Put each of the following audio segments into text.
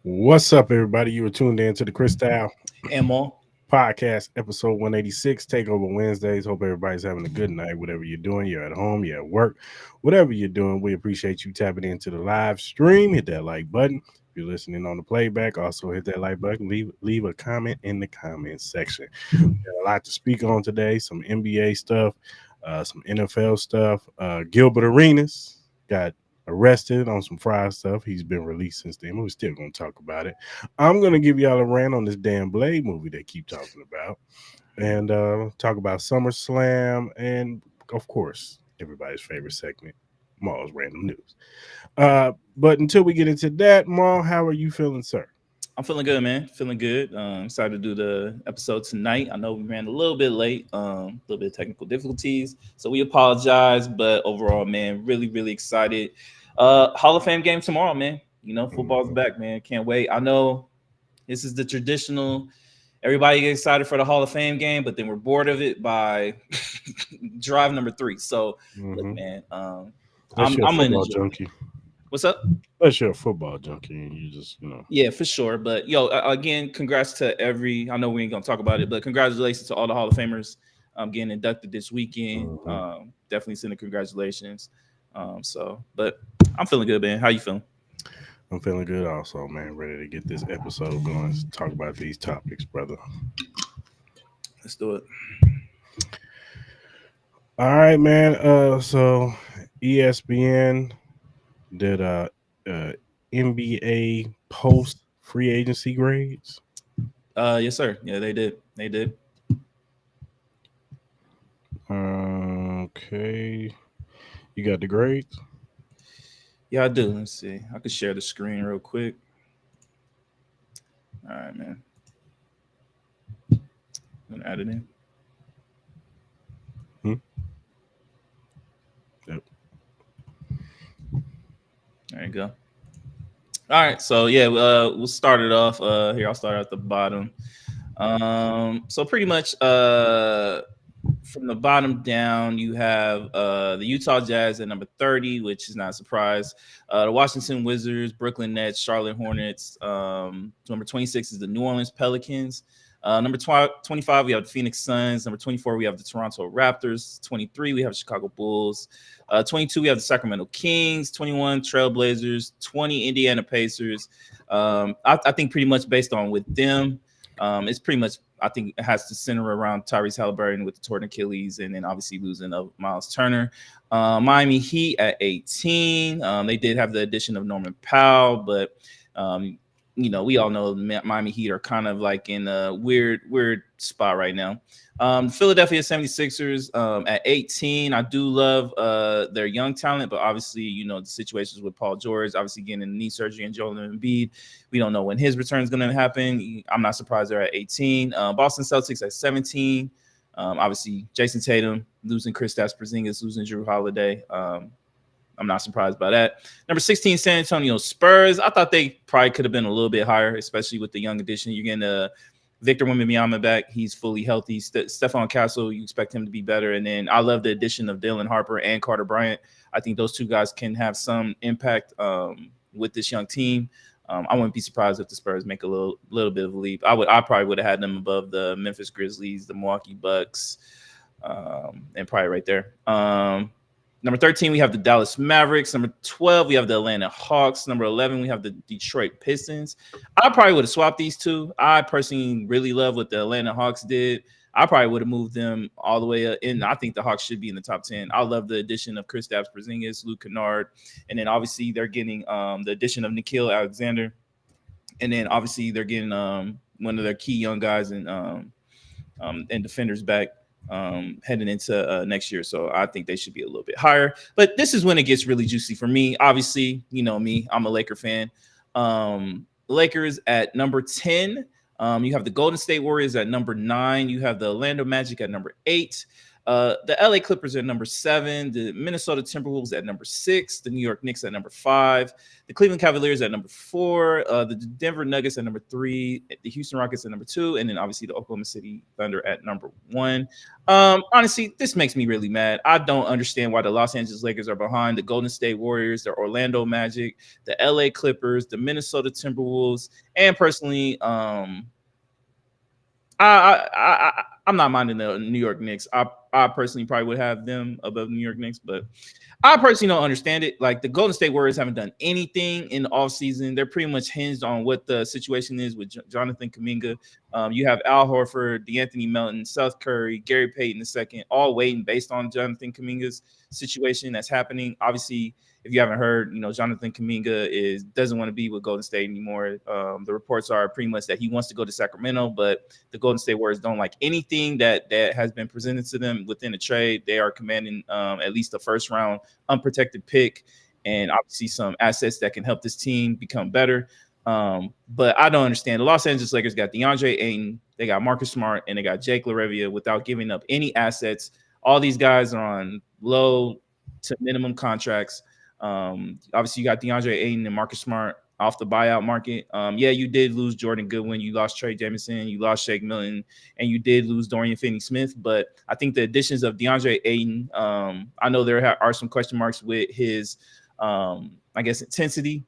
What's up, everybody? You were tuned in to the Cris And more. podcast, episode 186, Takeover Wednesdays. Hope everybody's having a good night. Whatever you're doing, you're at home, you're at work, whatever you're doing, we appreciate you tapping into the live stream. Hit that like button. If you're listening on the playback, also hit that like button. Leave a comment in the comment section. We got a lot to speak on today. Some NBA stuff, some NFL stuff. Gilbert Arenas got arrested on some fried stuff. He's been released since then. We're still gonna talk about it. I'm gonna give y'all a rant on this damn Blade movie they keep talking about, and talk about SummerSlam, and of course, everybody's favorite segment, Maul's random news. But until we get into that, Maul, how are you feeling, sir? I'm feeling good, man. Feeling good. Excited to do the episode tonight. I know we ran a little bit late, a little bit of technical difficulties, so we apologize. But overall, man, really excited. Hall of Fame game tomorrow, man. You know, football's back, man. Can't wait. I know this is the traditional. Everybody gets excited for the Hall of Fame game, but then we're bored of it by drive number 3. So, look, man, Unless you're a I'm gonna football enjoy. junkie. What's up? Unless you're a football junkie and you just, Yeah, for sure. But again, congrats to every. I know we ain't gonna talk about it, but congratulations to all the Hall of Famers getting inducted this weekend. Definitely sending congratulations. But I'm feeling good, man. How you feeling? I'm feeling good also, man. Ready to get this episode going. Talk about these topics, brother. Let's do it. All right, man. So ESPN did NBA post free agency grades. Yes, sir. Yeah, they did. They did. Okay. You got the grades? Yeah, I do. Let's see. I could share the screen real quick. All right, man. I'm gonna add it in. Yep. There you go. All right, so yeah, we'll start it off. Here, I'll start at the bottom. So pretty much, from the bottom down, you have the Utah Jazz at number 30, which is not a surprise. The Washington Wizards, Brooklyn Nets, Charlotte Hornets. Number 26 is the New Orleans Pelicans. Number 25, we have the Phoenix Suns. Number 24, we have the Toronto Raptors. 23, we have the Chicago Bulls. 22, we have the Sacramento Kings. 21, Trailblazers. 20, Indiana Pacers. I think pretty much based on with them, it's pretty much, I think it has to center around Tyrese Halliburton with the torn Achilles, and then obviously losing of Miles Turner. Miami Heat at 18. They did have the addition of Norman Powell, but we all know Miami Heat are kind of like in a weird spot right now. Philadelphia 76ers at 18. I do love their young talent, but obviously, the situations with Paul George, obviously getting knee surgery, and Joel Embiid. We don't know when his return is going to happen. I'm not surprised they're at 18. Boston Celtics at 17. Obviously, Jason Tatum losing Kristaps Porzingis, losing Drew Holiday. I'm not surprised by that. Number 16, San Antonio Spurs. I thought they probably could have been a little bit higher, especially with the young addition. You're getting Victor Wembanyama back. He's fully healthy. Stephon Castle, you expect him to be better. And then I love the addition of Dylan Harper and Carter Bryant. I think those two guys can have some impact with this young team. I wouldn't be surprised if the Spurs make a little bit of a leap. I probably would have had them above the Memphis Grizzlies, the Milwaukee Bucks, and probably right there. Number 13, we have the Dallas Mavericks. Number 12, we have the Atlanta Hawks. Number 11, we have the Detroit Pistons. I probably would have swapped these two. I personally really love what the Atlanta Hawks did. I probably would have moved them all the way in. I think the Hawks should be in the top 10. I love the addition of Kristaps Porzingis, Luke Kennard, and then obviously they're getting the addition of Nickeil Alexander, and then obviously they're getting one of their key young guys and defenders back. Heading into next year. So I think they should be a little bit higher. But this is when it gets really juicy for me. Obviously, you know me, I'm a Laker fan. Lakers at number 10. You have the Golden State Warriors at number 9. You have the Orlando Magic at number 8. The LA Clippers are number 7, the Minnesota Timberwolves at number 6, the New York Knicks at number 5, the Cleveland Cavaliers at number 4, the Denver Nuggets at number 3, the Houston Rockets at number 2, and then obviously the Oklahoma City Thunder at number 1. Honestly, this makes me really mad. I don't understand why the Los Angeles Lakers are behind the Golden State Warriors, the Orlando Magic, the LA Clippers, the Minnesota Timberwolves, and personally, I'm not minding the New York Knicks. I personally probably would have them above the New York Knicks, but I personally don't understand it. Like the Golden State Warriors haven't done anything in the offseason. They're pretty much hinged on what the situation is with Jonathan Kuminga. You have Al Horford, DeAnthony Melton, Seth Curry, Gary Payton II, all waiting based on Jonathan Kuminga's situation that's happening. Obviously, if you haven't heard, Jonathan Kuminga doesn't want to be with Golden State anymore. The reports are pretty much that he wants to go to Sacramento, but the Golden State Warriors don't like anything that has been presented to them within the trade. They are commanding at least a first round unprotected pick and obviously some assets that can help this team become better. But I don't understand. The Los Angeles Lakers got DeAndre Ayton, they got Marcus Smart, and they got Jake LaRavia without giving up any assets. All these guys are on low to minimum contracts. Obviously, you got DeAndre Ayton and Marcus Smart off the buyout market. Yeah, you did lose Jordan Goodwin, you lost Trey Jamison, you lost Shake Milton, and you did lose Dorian Finney-Smith. But I think the additions of DeAndre Ayton, I know there are some question marks with his, I guess, intensity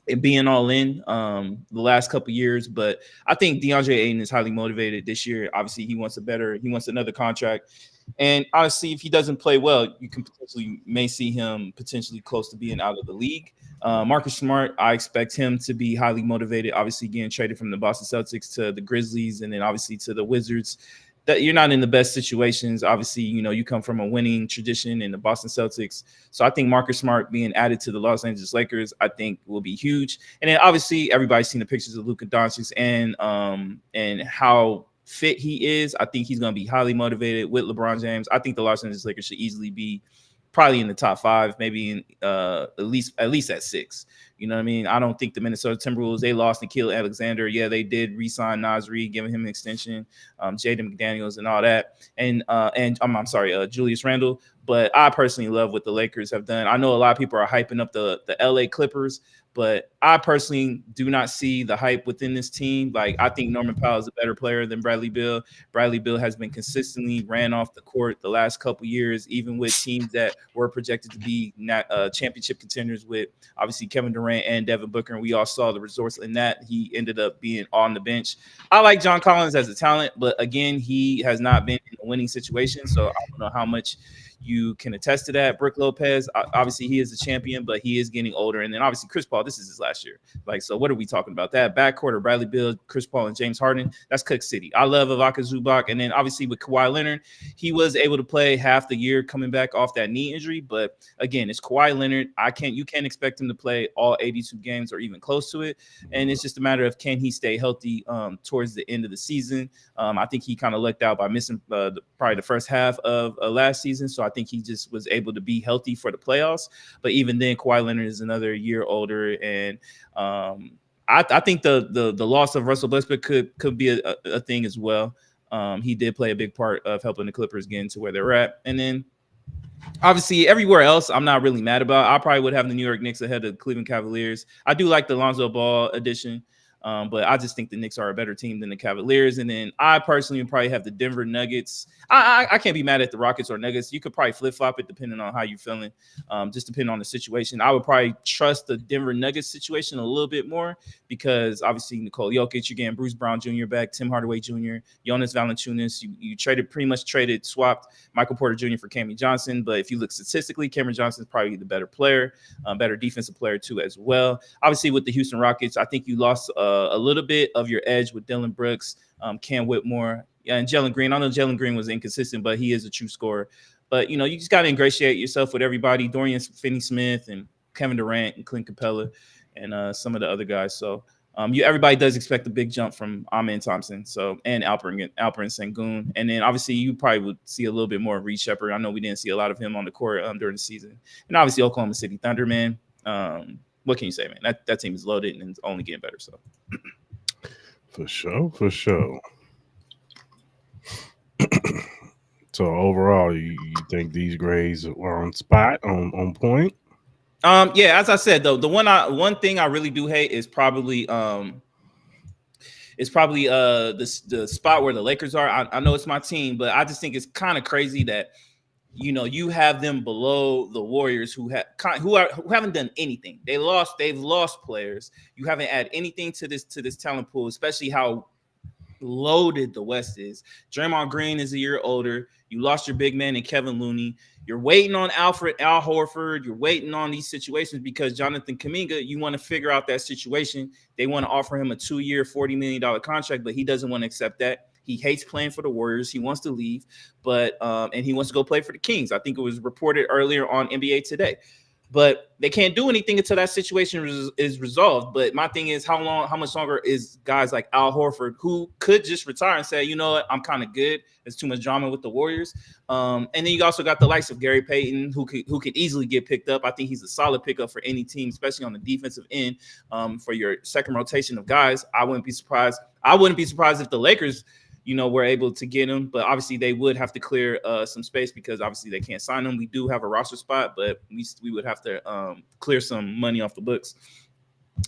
and being all in the last couple years, but I think DeAndre Ayton is highly motivated this year. Obviously, he wants another contract. And honestly, if he doesn't play well, you may see him potentially close to being out of the league. Marcus Smart, I expect him to be highly motivated. Obviously, getting traded from the Boston Celtics to the Grizzlies and then obviously to the Wizards. That you're not in the best situations. Obviously, you come from a winning tradition in the Boston Celtics. So I think Marcus Smart being added to the Los Angeles Lakers, I think will be huge. And then obviously everybody's seen the pictures of Luka Doncic and how fit he is. I think he's going to be highly motivated with LeBron James. I think the Los Angeles Lakers should easily be probably in the top 5, maybe in at least at 6. You know what I mean? I don't think the Minnesota Timberwolves, they lost Nikhil Alexander. Yeah, they did re-sign Naz Reid, giving him an extension, Jaden McDaniels and all that. And I'm sorry, Julius Randle. But I personally love what the Lakers have done. I know a lot of people are hyping up the LA Clippers, but I personally do not see the hype within this team. Like, I think Norman Powell is a better player than Bradley Beal. Bradley Beal has been consistently ran off the court the last couple years, even with teams that were projected to be championship contenders with obviously Kevin Durant and Devin Booker. And we all saw the results in that. He ended up being on the bench. I like John Collins as a talent, but again, he has not been in a winning situation. So I don't know how much you can attest to that. Brook Lopez, obviously he is a champion, but he is getting older. And then obviously Chris Paul, this is his last year. Like, so what are we talking about? That backcourt of Bradley Beal, Chris Paul, and James Harden, that's Cook City. I love Ivica Zubac. And then obviously with Kawhi Leonard, he was able to play half the year coming back off that knee injury. But again, it's Kawhi Leonard. You can't expect him to play all 82 games or even close to it. And it's just a matter of can he stay healthy towards the end of the season. I think he kind of lucked out by missing probably the first half of last season. So I think he just was able to be healthy for the playoffs. But even then, Kawhi Leonard is another year older. And I think the loss of Russell Westbrook could be a thing as well. He did play a big part of helping the Clippers get into where they're at. And then obviously, everywhere else, I'm not really mad about. I probably would have the New York Knicks ahead of the Cleveland Cavaliers. I do like the Lonzo Ball addition. But I just think the Knicks are a better team than the Cavaliers. And then I personally would probably have the Denver Nuggets. I can't be mad at the Rockets or Nuggets. You could probably flip-flop it depending on how you're feeling, just depending on the situation. I would probably trust the Denver Nuggets situation a little bit more because obviously Nikola Jokic, you're getting Bruce Brown Jr. back, Tim Hardaway Jr., Jonas Valanciunas. You swapped Michael Porter Jr. for Cameron Johnson. But if you look statistically, Cameron Johnson is probably the better player, better defensive player too as well. Obviously with the Houston Rockets, I think you lost a little bit of your edge with Dylan Brooks, Cam Whitmore, and Jalen Green. I know Jalen Green was inconsistent, but he is a true scorer. But, you just got to ingratiate yourself with everybody, Dorian Finney-Smith and Kevin Durant and Clint Capella and some of the other guys. So everybody does expect a big jump from Amen Thompson and Alperen Sengun. And then obviously you probably would see a little bit more of Reed Shepherd. I know we didn't see a lot of him on the court during the season. And obviously Oklahoma City Thunder, man. What can you say, man? That team is loaded and it's only getting better. So, for sure. So So overall, you think these grades are on spot, on point? Yeah, as I said though, the one thing I really do hate is probably the spot where the Lakers are. I know it's my team, but I just think it's kind of crazy that you have them below the Warriors who haven't done anything. They've lost players. You haven't added anything to this talent pool, especially how loaded the West is. Draymond Green is a year older. You lost your big man in Kevin Looney. You're waiting on Al Horford. You're waiting on these situations because Jonathan Kuminga, you want to figure out that situation. They want to offer him a 2-year, $40 million contract, but he doesn't want to accept that. He hates playing for the Warriors. He wants to leave, but and he wants to go play for the Kings. I think it was reported earlier on NBA Today. But they can't do anything until that situation is resolved. But my thing is, how much longer is guys like Al Horford, who could just retire and say, you know what, I'm kind of good. There's too much drama with the Warriors. And then you also got the likes of Gary Payton, who could easily get picked up. I think he's a solid pickup for any team, especially on the defensive end. For your second rotation of guys, I wouldn't be surprised. I wouldn't be surprised if the Lakers were able to get him, but obviously they would have to clear some space because obviously they can't sign him. We do have a roster spot, but we would have to clear some money off the books.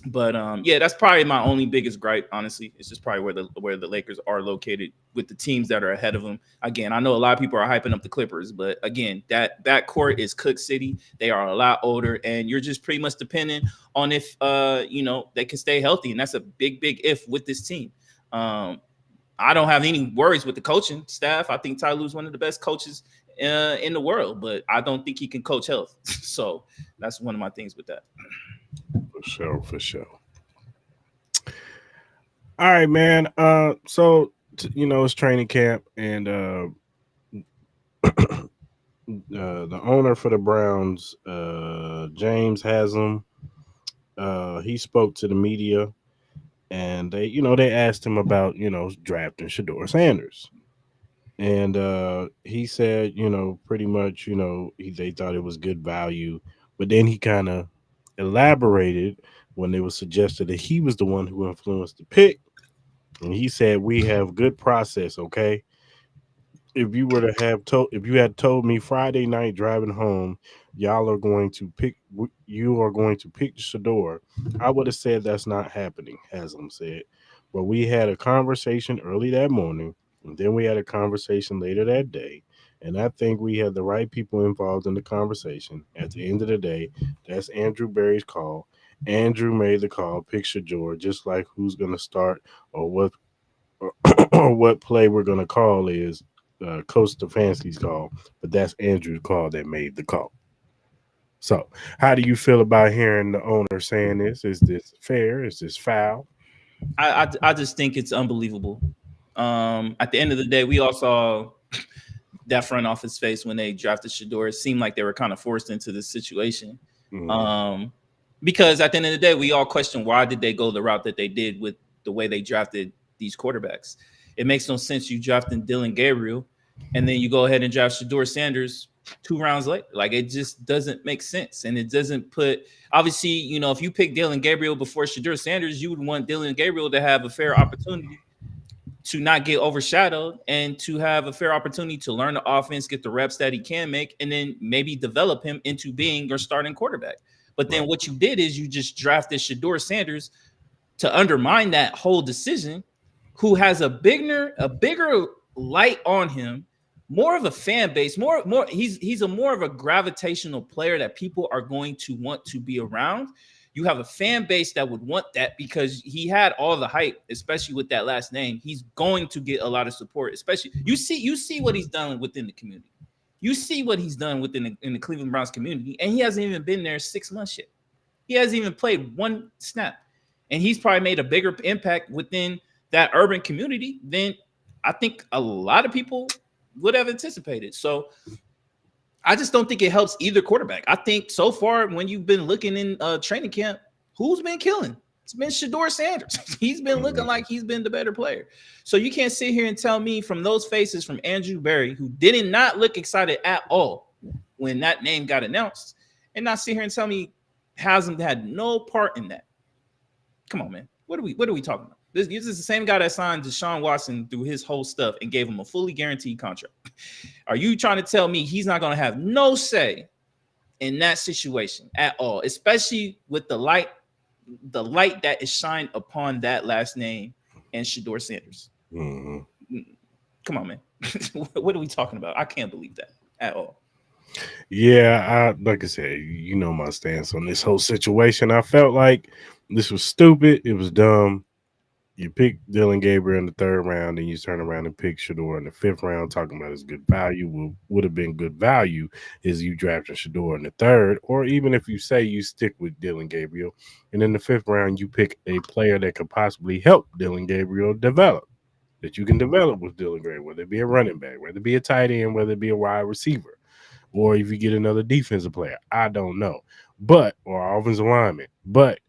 But yeah, that's probably my only biggest gripe. Honestly, it's just probably where the Lakers are located with the teams that are ahead of them. Again, I know a lot of people are hyping up the Clippers, but again, that court is Cook City. They are a lot older, and you're just pretty much dependent on if they can stay healthy, and that's a big if with this team. I don't have any worries with the coaching staff. I think Ty Lue's one of the best coaches in the world, but I don't think he can coach health. So that's one of my things with that. For sure. All right, man. So it's training camp, and the owner for the Browns, James Haslam, he spoke to the media, and they asked him about drafting Shedeur Sanders, and he said pretty much they thought it was good value, but then he kind of elaborated when it was suggested that he was the one who influenced the pick, and he said we have good process. Okay, if you had told me Friday night driving home, you are going to pick Shador, I would have said that's not happening, Haslam said. But we had a conversation early that morning, and then we had a conversation later that day. And I think we had the right people involved in the conversation. At the end of the day, that's Andrew Berry's call. Andrew made the call, pick Shador, just like who's going to start or what or what play we're going to call is Coach Stefanski's call, but that's Andrew's call that made the call. So, how do you feel about hearing the owner saying this? Is this fair? Is this foul? I just think it's unbelievable. At the end of the day, we all saw that front office face when they drafted Shedeur. It seemed like they were kind of forced into this situation. Mm. Because at the end of the day, we all question why did they go the route that they did with the way they drafted these quarterbacks. It makes no sense you drafting Dylan Gabriel and then you go ahead and draft Shedeur Sanders 2 rounds later. Like, it just doesn't make sense. And it doesn't put, obviously, if you pick Dylan Gabriel before Shedeur Sanders, you would want Dylan Gabriel to have a fair opportunity to not get overshadowed and to have a fair opportunity to learn the offense, get the reps that he can make, and then maybe develop him into being your starting quarterback. But then what you did is you just drafted Shedeur Sanders to undermine that whole decision, who has a bigger light on him, more of a fan base, more he's a more of a gravitational player that people are going to want to be around. You have a fan base that would want that because he had all the hype, especially with that last name. He's going to get a lot of support, especially you see what he's done within the community. You see what he's done in the Cleveland Browns community, and he hasn't even been there 6 months yet. He hasn't even played 1 snap, and he's probably made a bigger impact within that urban community than I think a lot of people would have anticipated. So I just don't think it helps either quarterback. I think so far when you've been looking in training camp, who's been killing? It's been Shedeur Sanders. He's been looking like he's been the better player. So you can't sit here and tell me from those faces from Andrew Berry, who did not look excited at all when that name got announced, and not sit here and tell me Haslam had no part in that. Come on, man. What are we talking about? This is the same guy that signed Deshaun Watson through his whole stuff and gave him a fully guaranteed contract. Are you trying to tell me he's not going to have no say in that situation at all, especially with the light that is shined upon that last name and Shedeur Sanders? Mm-hmm. Come on, man. What are we talking about? I can't believe that at all. Yeah, like I said, you know my stance on this whole situation. I felt like this was stupid. It was dumb. You pick Dylan Gabriel in the third round, and you turn around and pick Shedeur in the fifth round, talking about his good value. Would have been good value is you drafting Shedeur in the third, or even if you say you stick with Dylan Gabriel, and in the fifth round you pick a player that could possibly help Dylan Gabriel develop, that you can develop with Dylan Gabriel, whether it be a running back, whether it be a tight end, whether it be a wide receiver, or if you get another defensive player. I don't know, but or offensive lineman, but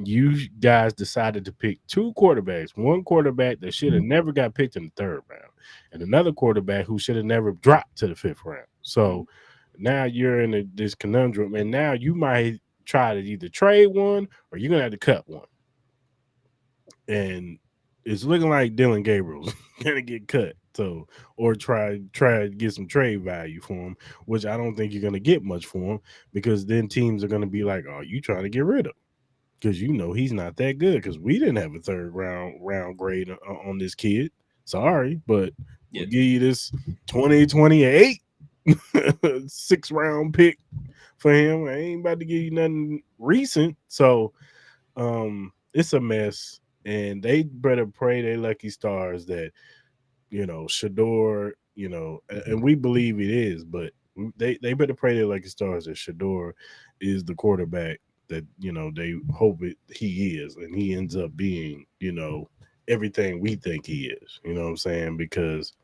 you guys decided to pick two quarterbacks, one quarterback that should have never got picked in the third round, and another quarterback who should have never dropped to the fifth round. So now you're in this conundrum, and now you might try to either trade one or you're gonna have to cut one. And it's looking like Dylan Gabriel's gonna get cut. So, or try to get some trade value for him, which I don't think you're gonna get much for him, because then teams are gonna be like, "Oh, you trying to get rid of him?" Because you know he's not that good. Because we didn't have a third round grade on this kid. Sorry, but we'll give you this 2028 6th round pick for him. I ain't about to give you nothing recent. So it's a mess, and they better pray their lucky stars that Shedeur, and we believe it is, but they better pray their lucky stars that Shedeur is the quarterback that they hope he is, and he ends up being everything we think he is. You know what I'm saying? Because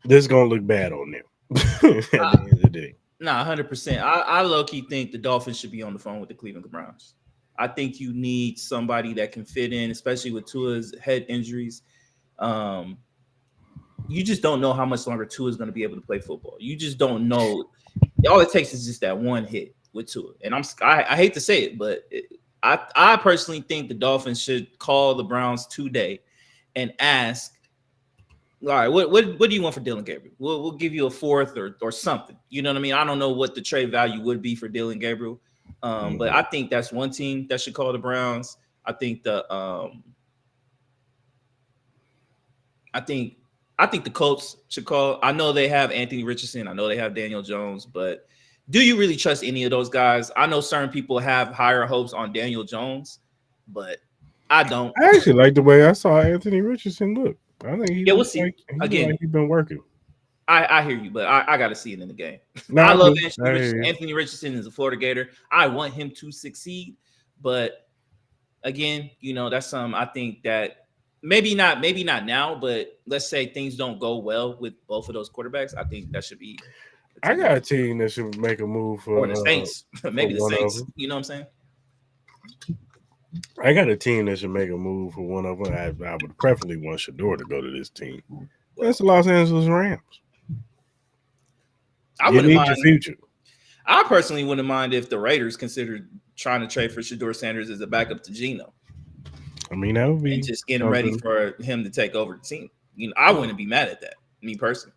this is gonna look bad on them at the end of the day. Nah, 100%. I low key think the Dolphins should be on the phone with the Cleveland Browns. I think you need somebody that can fit in, especially with Tua's head injuries. You just don't know how much longer Tua is going to be able to play football. You just don't know. All it takes is just that one hit with Tua. And I hate to say it, but I personally think the Dolphins should call the Browns today and ask, all right, what do you want for Dylan Gabriel? We'll give you a fourth or something. You know what I mean? I don't know what the trade value would be for Dylan Gabriel. But I think that's one team that should call the Browns. I think the Colts should call. I know they have Anthony Richardson. I know they have Daniel Jones, but do you really trust any of those guys? I know certain people have higher hopes on Daniel Jones, but I don't. I actually like the way I saw Anthony Richardson look. I think we'll see. Again, he's been working. I hear you, but I got to see it in the game. No, I love Anthony Richardson. Anthony Richardson is a Florida Gator. I want him to succeed, but again, that's something I think that maybe not now, but let's say things don't go well with both of those quarterbacks. I think that should be. I got a team that should make a move for the Saints. Maybe the Saints. You know what I'm saying? I got a team that should make a move for one of them. I would preferably want Shedeur to go to this team. That's the Los Angeles Rams. I wouldn't mind your future. I personally wouldn't mind if the Raiders considered trying to trade for Shedeur Sanders as a backup to Geno. I mean, that would be just getting ready for him to take over the team. I wouldn't be mad at that. Me personally,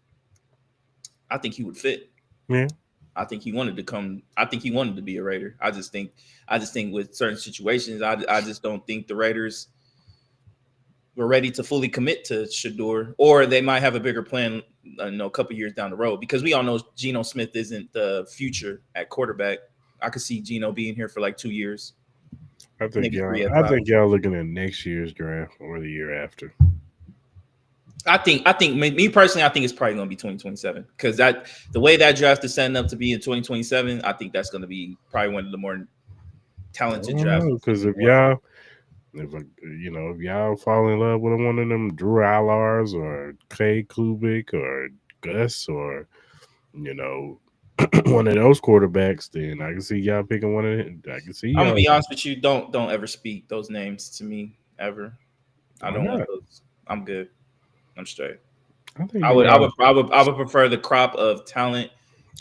I think he would fit. Yeah, I think he wanted to come. I think he wanted to be a Raider. I just think with certain situations, I just don't think the Raiders were ready to fully commit to Shedeur, or they might have a bigger plan, a couple years down the road, because we all know Geno Smith isn't the future at quarterback. I could see Geno being here for like 2 years. I think y'all looking at next year's draft or the year after. I think me personally, I think it's probably going to be 2027, because the way that draft is setting up to be in 2027, I think that's going to be probably one of the more talented drafts. Because if y'all fall in love with one of them Drew Allars or Clay Klubik or Gus or one of those quarterbacks, then I can see y'all picking one of them. I can see. I'm gonna be honest with you. Don't ever speak those names to me ever. I don't want those. I'm good. I'm straight. I would prefer the crop of talent.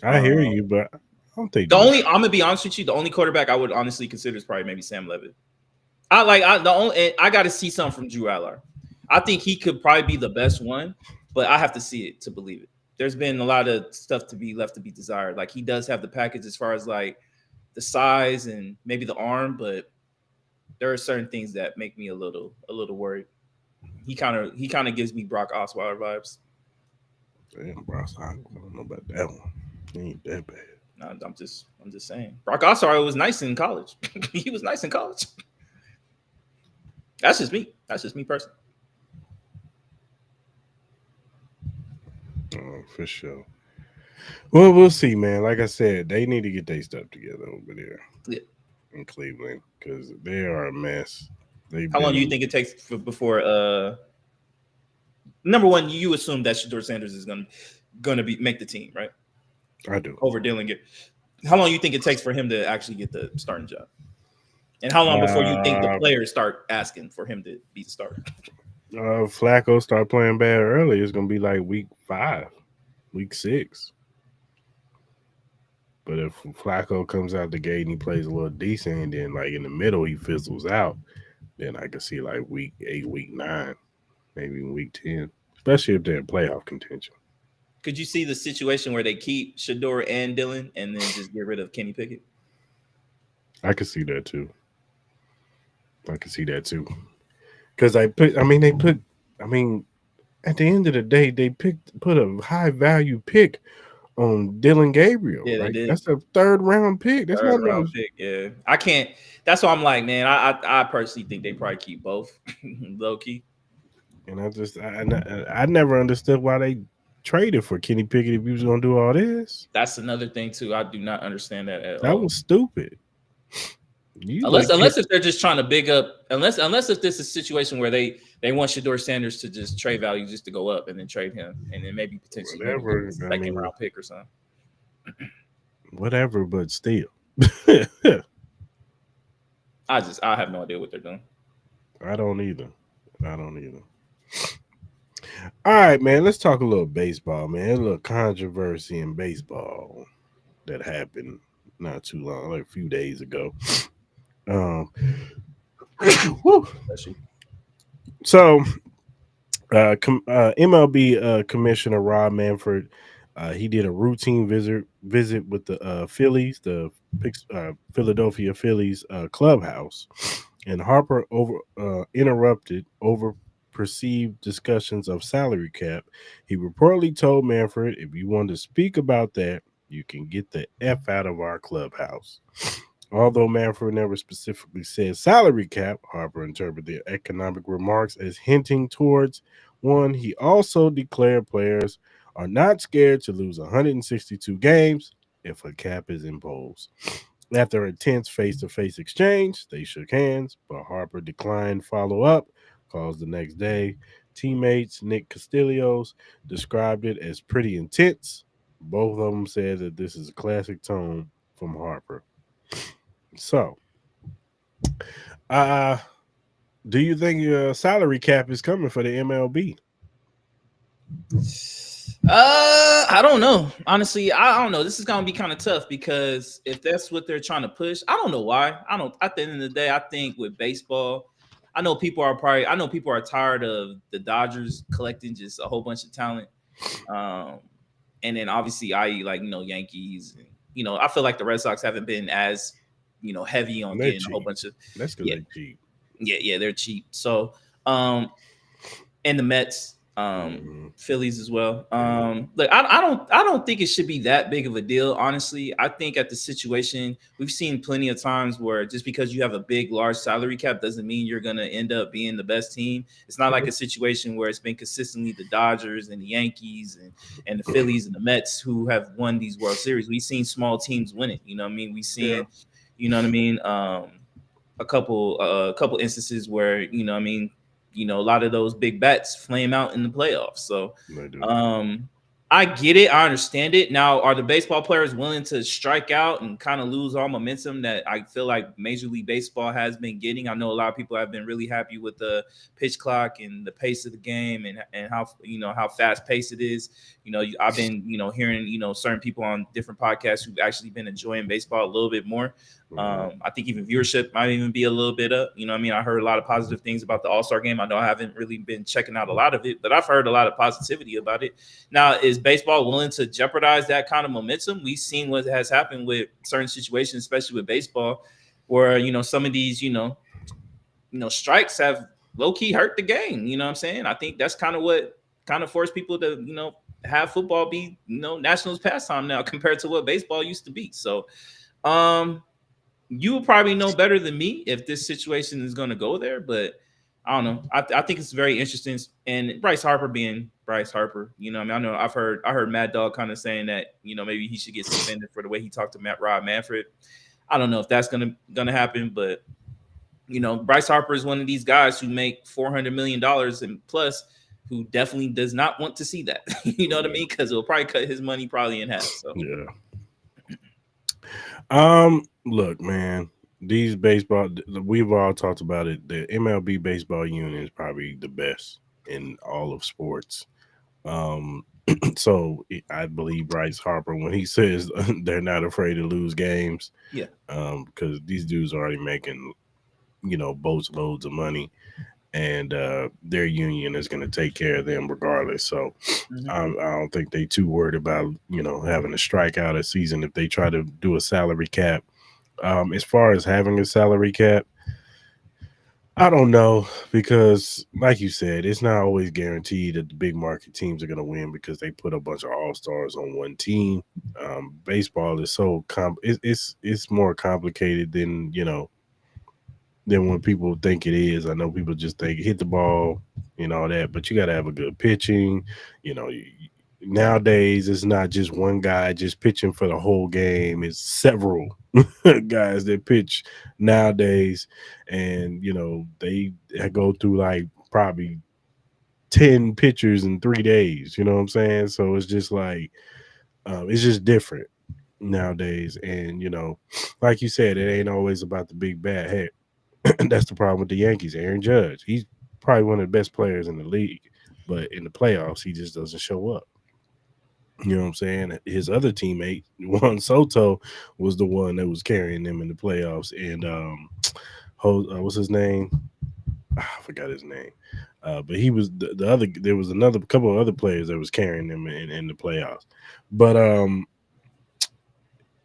I hear you, but I don't think I'm gonna be honest with you. The only quarterback I would honestly consider is probably maybe Sam Levitt. I got to see something from Drew Aller. I think he could probably be the best one, but I have to see it to believe it. There's been a lot of stuff to be left to be desired. Like he does have the package as far as like the size and maybe the arm, but there are certain things that make me a little worried. He kind of gives me Brock Osweiler vibes. Damn, bro, I don't know about that one. He ain't that bad. No, I'm just saying. Brock Osweiler was nice in college. He was nice in college. That's just me. That's just me personally. For sure. Well, we'll see, man. Like I said, they need to get their stuff together over there Yeah. in Cleveland because they are a mess. They've How long do you been. think it takes before number one, you assume that Shedeur Sanders is gonna be make the team, right? I do. Over Dylan Gary. How long do you think it takes for him to actually get the starting job? And how long before you think the Uh, players start asking for him to be the starter? Flacco start playing bad early. It's gonna be like week 5, week 6. But if Flacco comes out the gate and he plays a little decent, and then like in the middle he fizzles out, then I can see like week 8, week 9, maybe week 10, especially if they're in playoff contention. Could you see the situation where they keep Shedeur and Dylan and then just get rid of Kenny Pickett? I can see that too. I can see that too. Because I mean, at the end of the day, they put a high value pick on Dylan Gabriel. Yeah, they Like did. that's a third round pick. That's Third not no. round pick. Yeah, I can't. That's why I'm like, man. I personally think they probably keep both, low key. And I never understood why they traded for Kenny Pickett if he was gonna do all this. That's another thing too. I do not understand that at That all. was stupid. You Unless like unless if they're just trying to big up, unless if this is a situation where they want Shedeur Sanders to just trade value just to go up and then trade him and then maybe potentially maybe get whatever. a I second mean, round pick or something. whatever, but still. I have no idea what they're doing. I don't either. I don't either. All right, man. Let's talk a little baseball, man. A little controversy in baseball that happened not too long, like a few days ago. Um, whew. So, MLB Commissioner Rob Manfred, he did a routine visit with the Phillies, the Philadelphia Phillies clubhouse, and Harper interrupted over perceived discussions of salary cap. He reportedly told Manfred, "If you want to speak about that, you can get the f out of our clubhouse." Although Manfred never specifically said salary cap, Harper interpreted the economic remarks as hinting towards one. He also declared players are not scared to lose 162 games if a cap is imposed. After a tense face to face exchange, they shook hands, but Harper declined follow up. Calls the next day. Teammates Nick Castillos described it as pretty intense. Both of them said that this is a classic tone from Harper. So, uh, do you think salary cap is coming for the MLB? I don't know. Honestly, I don't know. This is gonna be kind of tough because if that's what they're trying to push, I don't know why. I don't. At the end of the day, I think with baseball, I know people are tired of the Dodgers collecting just a whole bunch of talent. Um, and then obviously, like Yankees, and I feel like the Red Sox haven't been as heavy on They're getting a whole cheap. bunch of That's because yeah, they cheap. yeah, they're cheap. So, and the Mets, Mhm. Phillies as well. Like I don't think it should be that big of a deal. Honestly, I think at the situation we've seen plenty of times where just because you have a big, large salary cap doesn't mean you're gonna end up being the best team. It's not like a situation where it's been consistently the Dodgers and the Yankees and the Phillies and the Mets who have won these World Series. We've seen small teams win it. You know what I mean? We've Yeah. seen, you know what I mean? A couple instances where I mean, a lot of those big bats flame out in the playoffs. So, They do. um, I get it. I understand it. Now, are the baseball players willing to strike out and kind of lose all momentum that I feel like Major League Baseball has been getting? I know a lot of people have been really happy with the pitch clock and the pace of the game and how how fast paced it is. I've been hearing certain people on different podcasts who've actually been enjoying baseball a little bit more. I think even viewership might even be a little bit up. I heard a lot of positive things about the All Star game. I know I haven't really been checking out a lot of it, but I've heard a lot of positivity about it. Now, is baseball willing to jeopardize that kind of momentum? We've seen what has happened with certain situations, especially with baseball, where some of these strikes have low key hurt the game. You know what I'm saying? I think that's kind of what kind of forced people to have football be nationals pastime now compared to what baseball used to be. So, you will probably know better than me if this situation is going to go there, but I don't know. I think it's very interesting. And Bryce Harper being Bryce Harper, I know I heard Mad Dog kind of saying that maybe he should get suspended for the way he talked to Rob Manfred. I don't know if that's gonna happen, but Bryce Harper is one of these guys who make $400 million and plus, who definitely does not want to see that. You know what I mean? Because it'll probably cut his money probably in half. So Yeah. Look, man, these baseball, we've all talked about it. The MLB baseball union is probably the best in all of sports. Um, so I believe Bryce Harper when he says they're not afraid to lose games, yeah. because these dudes are already making, boats loads of money, and their union is going to take care of them regardless. So Mhm. I don't think they too worried about having to strike out a season if they try to do a salary cap. As far as having a salary cap, I don't know because, like you said, it's not always guaranteed that the big market teams are going to win because they put a bunch of all stars on one team. Baseball is so it's more complicated than than when people think it is. I know people just think hit the ball and all that, but you got to have a good pitching. You know, nowadays it's not just one guy just pitching for the whole game. It's several guys that pitch nowadays, and they go through like probably 10 pitchers in 3 days. You know what I'm saying? So it's just like it's just different nowadays, and like you said, it ain't always about the big bad head. That's the problem with the Yankees. Aaron Judge, he's probably one of the best players in the league, but in the playoffs, he just doesn't show up. You know what I'm saying? His other teammate, Juan Soto, was the one that was carrying them in the playoffs. And what's his name? I forgot his name. But he was the other. There was another couple of other players that was carrying them in the playoffs. But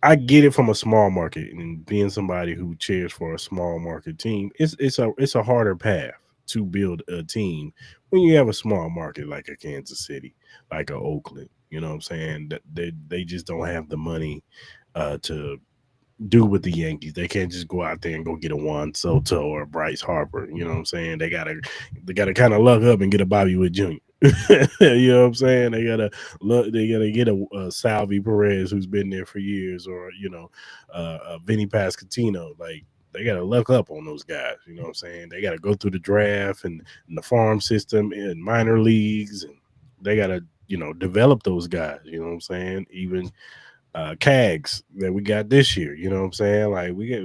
I get it from a small market, and being somebody who cheers for a small market team, it's a harder path to build a team when you have a small market like a Kansas City, like a Oakland. You know what I'm saying? That they just don't have the money to do with the Yankees. They can't just go out there and go get a Juan Soto or a Bryce Harper. You know what I'm saying? They gotta kind of luck up and get a Bobby Wood Jr. You know what I'm saying? They gotta get a Salvi Perez who's been there for years, or Vinny Pascatino. Like they gotta luck up on those guys. You know what I'm saying? They gotta go through the draft and the farm system and minor leagues, and they gotta develop those guys. You know what I'm saying? Even Cags that we got this year. You know what I'm saying? Like we get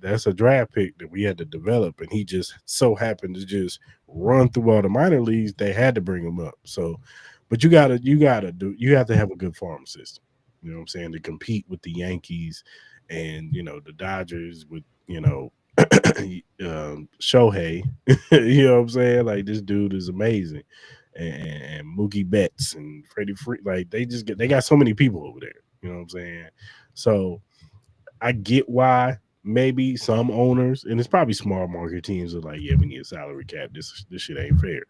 that's a draft pick that we had to develop, and he just so happened to just run through all the minor leagues. They had to bring him up. So, but you have to have a good farm system. You know what I'm saying, to compete with the Yankees and the Dodgers with Shohei. You know what I'm saying? Like this dude is amazing. And Mookie Betts and Freddie Free, like they got so many people over there. You know what I'm saying? So I get why maybe some owners, and it's probably small market teams, are like, yeah, we need a salary cap. This shit ain't fair.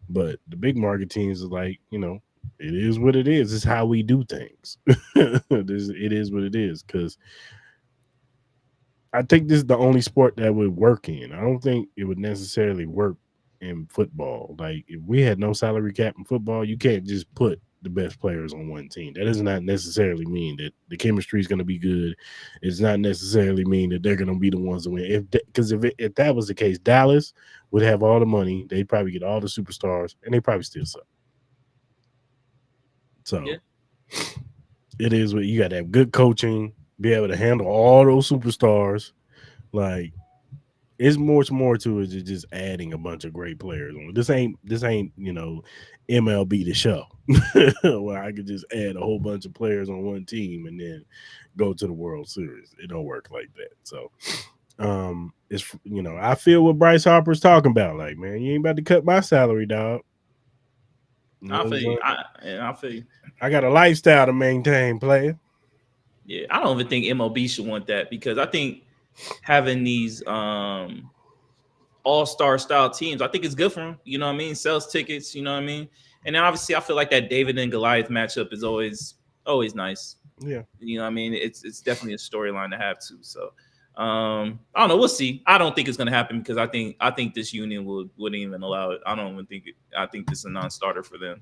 But the big market teams are like, it is what it is. It's how we do things. It is what it is. Because I think this is the only sport that would work in. I don't think it would necessarily work in football. Like if we had no salary cap in football, you can't just put the best players on one team. That does not necessarily mean that the chemistry is going to be good. It's not necessarily mean that they're going to be the ones to win. If that was the case, Dallas would have all the money. They'd probably get all the superstars, and they probably still suck. So Yeah. It is what you got to have good coaching, be able to handle all those superstars. Like it's much more to it than just adding a bunch of great players on. This ain't MLB the show where I could just add a whole bunch of players on one team and then go to the World Series. It don't work like that. So it's I feel what Bryce Harper's talking about. Like, man, you ain't about to cut my salary, dog. You know I what I'm feel you. saying? I feel you. I got a lifestyle to maintain, player. Yeah, I don't even think MLB should want that because I think having these all-star style teams, I think it's good for them. You know what I mean? Sells tickets. You know what I mean? And then obviously, I feel like that David and Goliath matchup is always nice. Yeah. You know what I mean? It's definitely a storyline to have too. So I don't know. We'll see. I don't think it's going to happen because I think this union wouldn't even allow it. I don't even think it. I think this is a non-starter for them.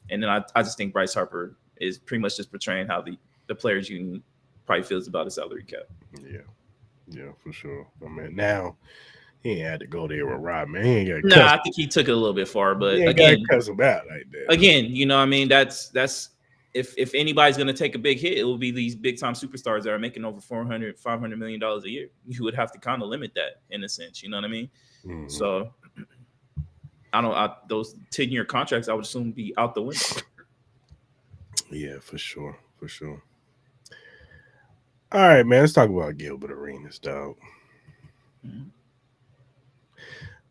And then I just think Bryce Harper is pretty much just portraying how the players union probably feels about a salary cap. Yeah, for sure. I mean, now he ain't had to go there with Rob, man. He ain't got to Nah, cuss. I think he took it a little bit far, He but ain't got to cuss him out like that. you know what I mean? That's if anybody's going to take a big hit, it will be these big time superstars that are making over $400-500 million a year. You would have to kind of limit that in a sense. You know what I mean? Mm-hmm. So those 10-year contracts, I would assume be out the window. Yeah, for sure. For sure. All right, man. Let's talk about Gilbert Arenas, dog. Mhm.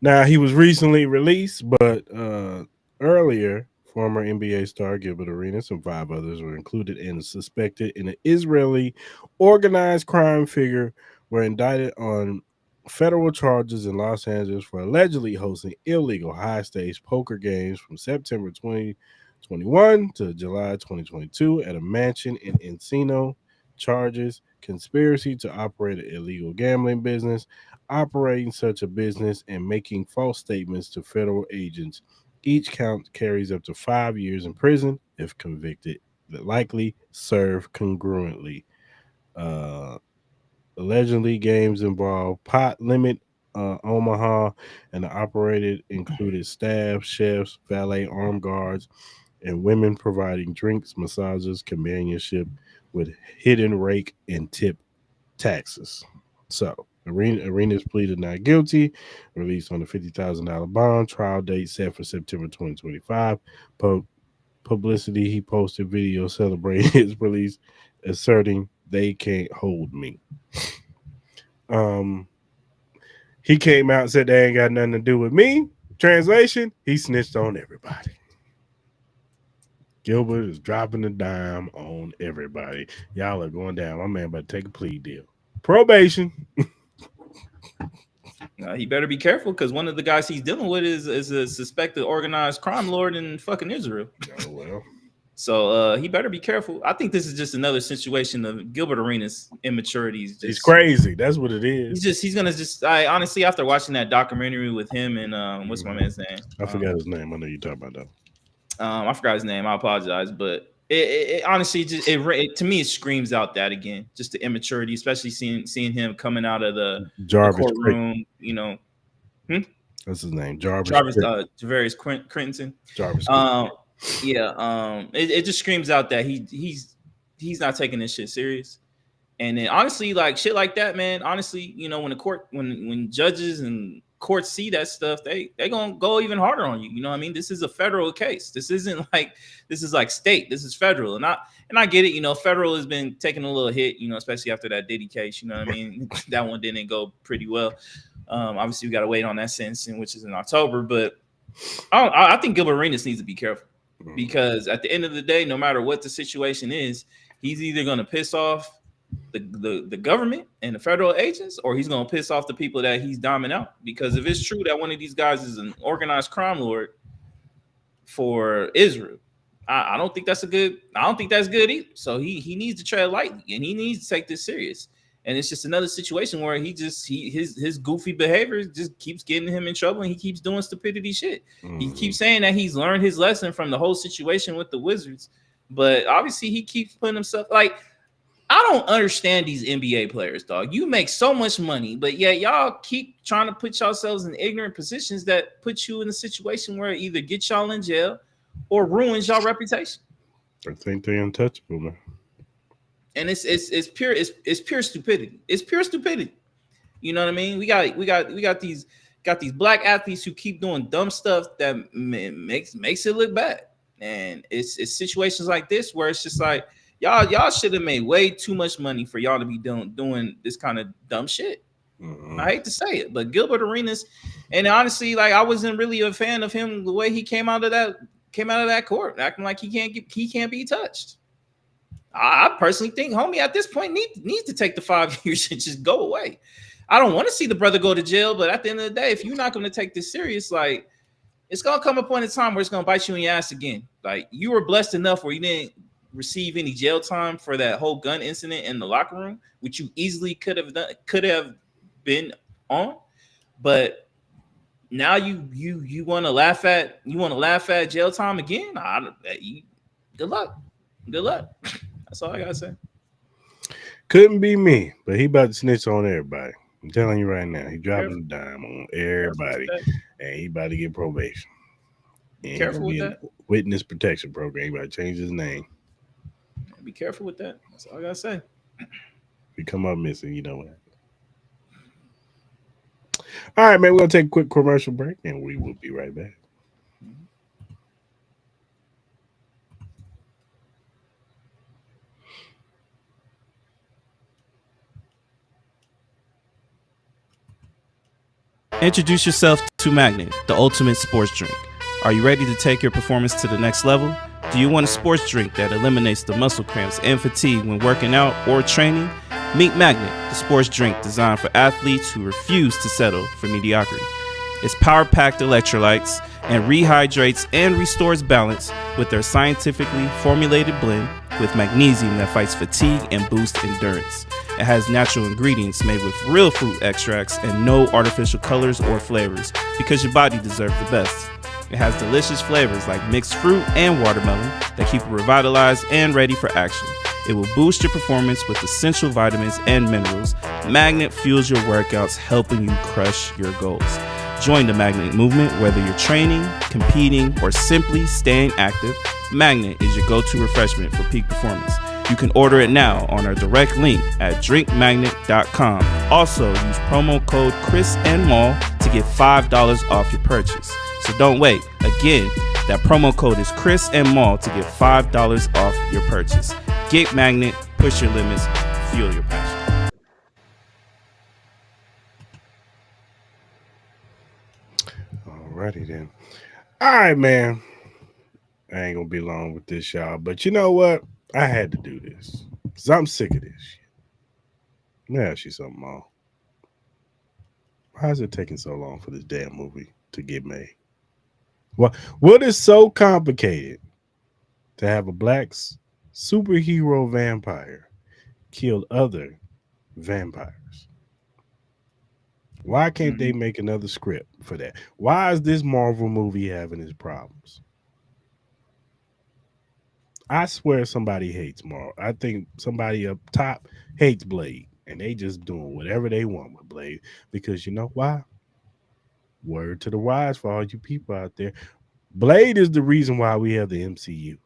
Now, he was recently released, but earlier, former NBA star Gilbert Arenas and 5 others were included and suspected in an Israeli organized crime figure were indicted on federal charges in Los Angeles for allegedly hosting illegal high-stakes poker games from September 2021 to July 2022 at a mansion in Encino. Charges conspiracy to operate an illegal gambling business, operating such a business, and making false statements to federal agents. Each count carries up to 5 years in prison if convicted, that likely serve congruently. Uh, Allegedly, games involve pot limit, Omaha, and the operated included staff, chefs, valet, armed guards, and women providing drinks, massages, companionship with hidden rake and tip taxes. So, Arenas pleaded not guilty, released on a $50,000 bond. Trial date set for September 2025. Publicity, he posted video celebrating his release, asserting they can't hold me. Um, he came out and said they ain't got nothing to do with me. Translation: he snitched on everybody. Gilbert is dropping a dime on everybody. Y'all are going down. My man about to take a plea deal. Probation. He better be careful because one of the guys he's dealing with is a suspected organized crime lord in fucking Israel. Oh well. So he better be careful. I think this is just another situation of Gilbert Arenas' immaturity. He's crazy. That's what it is. He's gonna just. I honestly, after watching that documentary with him and what's my man's name? I forgot his name. I know you talking about that. I forgot his name. I apologize, but it honestly just to me it screams out that again, just the immaturity, especially seeing him coming out of the courtroom. You know, that's his name, Jarvis. Javarius Crinton. Jarvis. It just screams out that he's not taking this shit serious. And then honestly, like shit like that, man. Honestly, when judges and courts see that stuff, they gonna go even harder on you. You know what I mean? This is a federal case. This is like state. This is federal. And I get it. You know, federal has been taking a little hit. You know, especially after that Diddy case. You know what I mean? That one didn't go pretty well. Obviously, we got to wait on that sentencing, which is in October. But I think Gilbert Arenas needs to be careful because at the end of the day, no matter what the situation is, he's either gonna piss off the government and the federal agents, or he's gonna piss off the people that he's doming out. Because if it's true that one of these guys is an organized crime lord for Israel, I don't think that's good either. So he needs to tread lightly and he needs to take this serious. And it's just another situation where his goofy behavior just keeps getting him in trouble and he keeps doing stupidity shit. He keeps saying that he's learned his lesson from the whole situation with the Wizards, but obviously he keeps putting himself like. I don't understand these NBA players, dog. You make so much money, but yet y'all keep trying to put yourselves in ignorant positions that put you in a situation where it either gets y'all in jail or ruins y'all reputation. I think they untouchable, man. And it's pure stupidity. It's pure stupidity. You know what I mean? We got these black athletes who keep doing dumb stuff that makes it look bad. And it's situations like this where it's just like y'all should have made way too much money for y'all to be doing this kind of dumb shit. I hate to say it, but Gilbert Arenas, and honestly, like I wasn't really a fan of him the way he came out of that court, acting like he can't be touched. I personally think homie at this point needs to take the 5 years and just go away. I don't want to see the brother go to jail, but at the end of the day, if you're not going to take this serious, like it's gonna come a point in time where it's gonna bite you in your ass again. Like you were blessed enough where you didn't receive any jail time for that whole gun incident in the locker room, which you easily could have been on. But now you want to laugh at jail time again? Good luck. Good luck. That's all I gotta say. Couldn't be me, but he about to snitch on everybody. I'm telling you right now, he dropping Careful, the dime on careful with everybody, that. and he about to get probation. Be And he gonna careful with be in that. witness protection program. He about to change his name. Be careful with that. That's all I gotta say. If he come up missing, you know what? All right, man. We're gonna take a quick commercial break, and we will be right back. Introduce yourself to Magnet, the ultimate sports drink. Are you ready to take your performance to the next level? Do you want a sports drink that eliminates the muscle cramps and fatigue when working out or training? Meet Magnet, the sports drink designed for athletes who refuse to settle for mediocrity. It's power-packed electrolytes and rehydrates and restores balance with their scientifically formulated blend with magnesium that fights fatigue and boosts endurance. It has natural ingredients made with real fruit extracts and no artificial colors or flavors because your body deserves the best. It has delicious flavors like mixed fruit and watermelon that keep you revitalized and ready for action. It will boost your performance with essential vitamins and minerals. Magnet fuels your workouts, helping you crush your goals. Join the Magnet movement whether you're training, competing, or simply staying active. Magnet is your go-to refreshment for peak performance. You can order it now on our direct link at drinkmagnet.com. Also, use promo code Cris and Mall to get $5 off your purchase. So don't wait. Again, that promo code is Cris and Mall to get $5 off your purchase. Get Magnet, push your limits, fuel your passion. Alrighty then. All right, man. I ain't gonna be long with this, y'all. But you know what? I had to do this because I'm sick of this shit. Let me ask you something, Mom. Why is it taking so long for this damn movie to get made? What is so complicated to have a black superhero vampire kill other vampires? Why can't they make another script for that? Why is this Marvel movie having its problems? I swear somebody hates Marvel. I think somebody up top hates Blade, and they just doing whatever they want with Blade because you know why? Word to the wise for all you people out there. Blade is the reason why we have the MCU.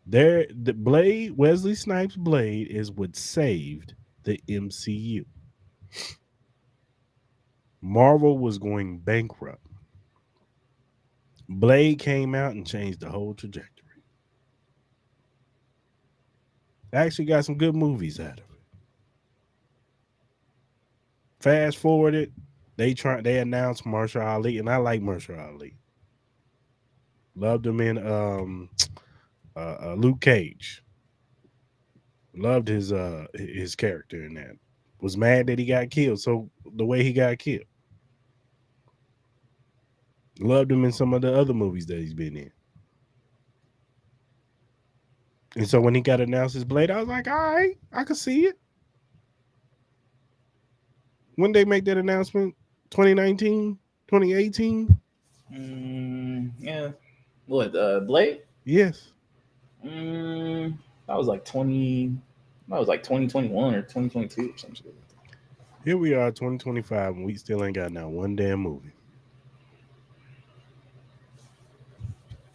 The Blade, Wesley Snipes' Blade is what saved the MCU. Marvel was going bankrupt. Blade came out and changed the whole trajectory. Actually got some good movies out of it. Fast forwarded, they announced Marshall Ali, and I like Marshall Ali. Loved him in Luke Cage. Loved his character in that. Was mad that he got killed. So the way he got killed. Loved him in some of the other movies that he's been in. And so when he got announced as Blade, I was like, all right, I could see it. When they make that announcement? 2019? 2018? Yeah. What, Blade? Yes. That was like 2021 or 2022 or something. Here we are, 2025, and we still ain't got now one damn movie.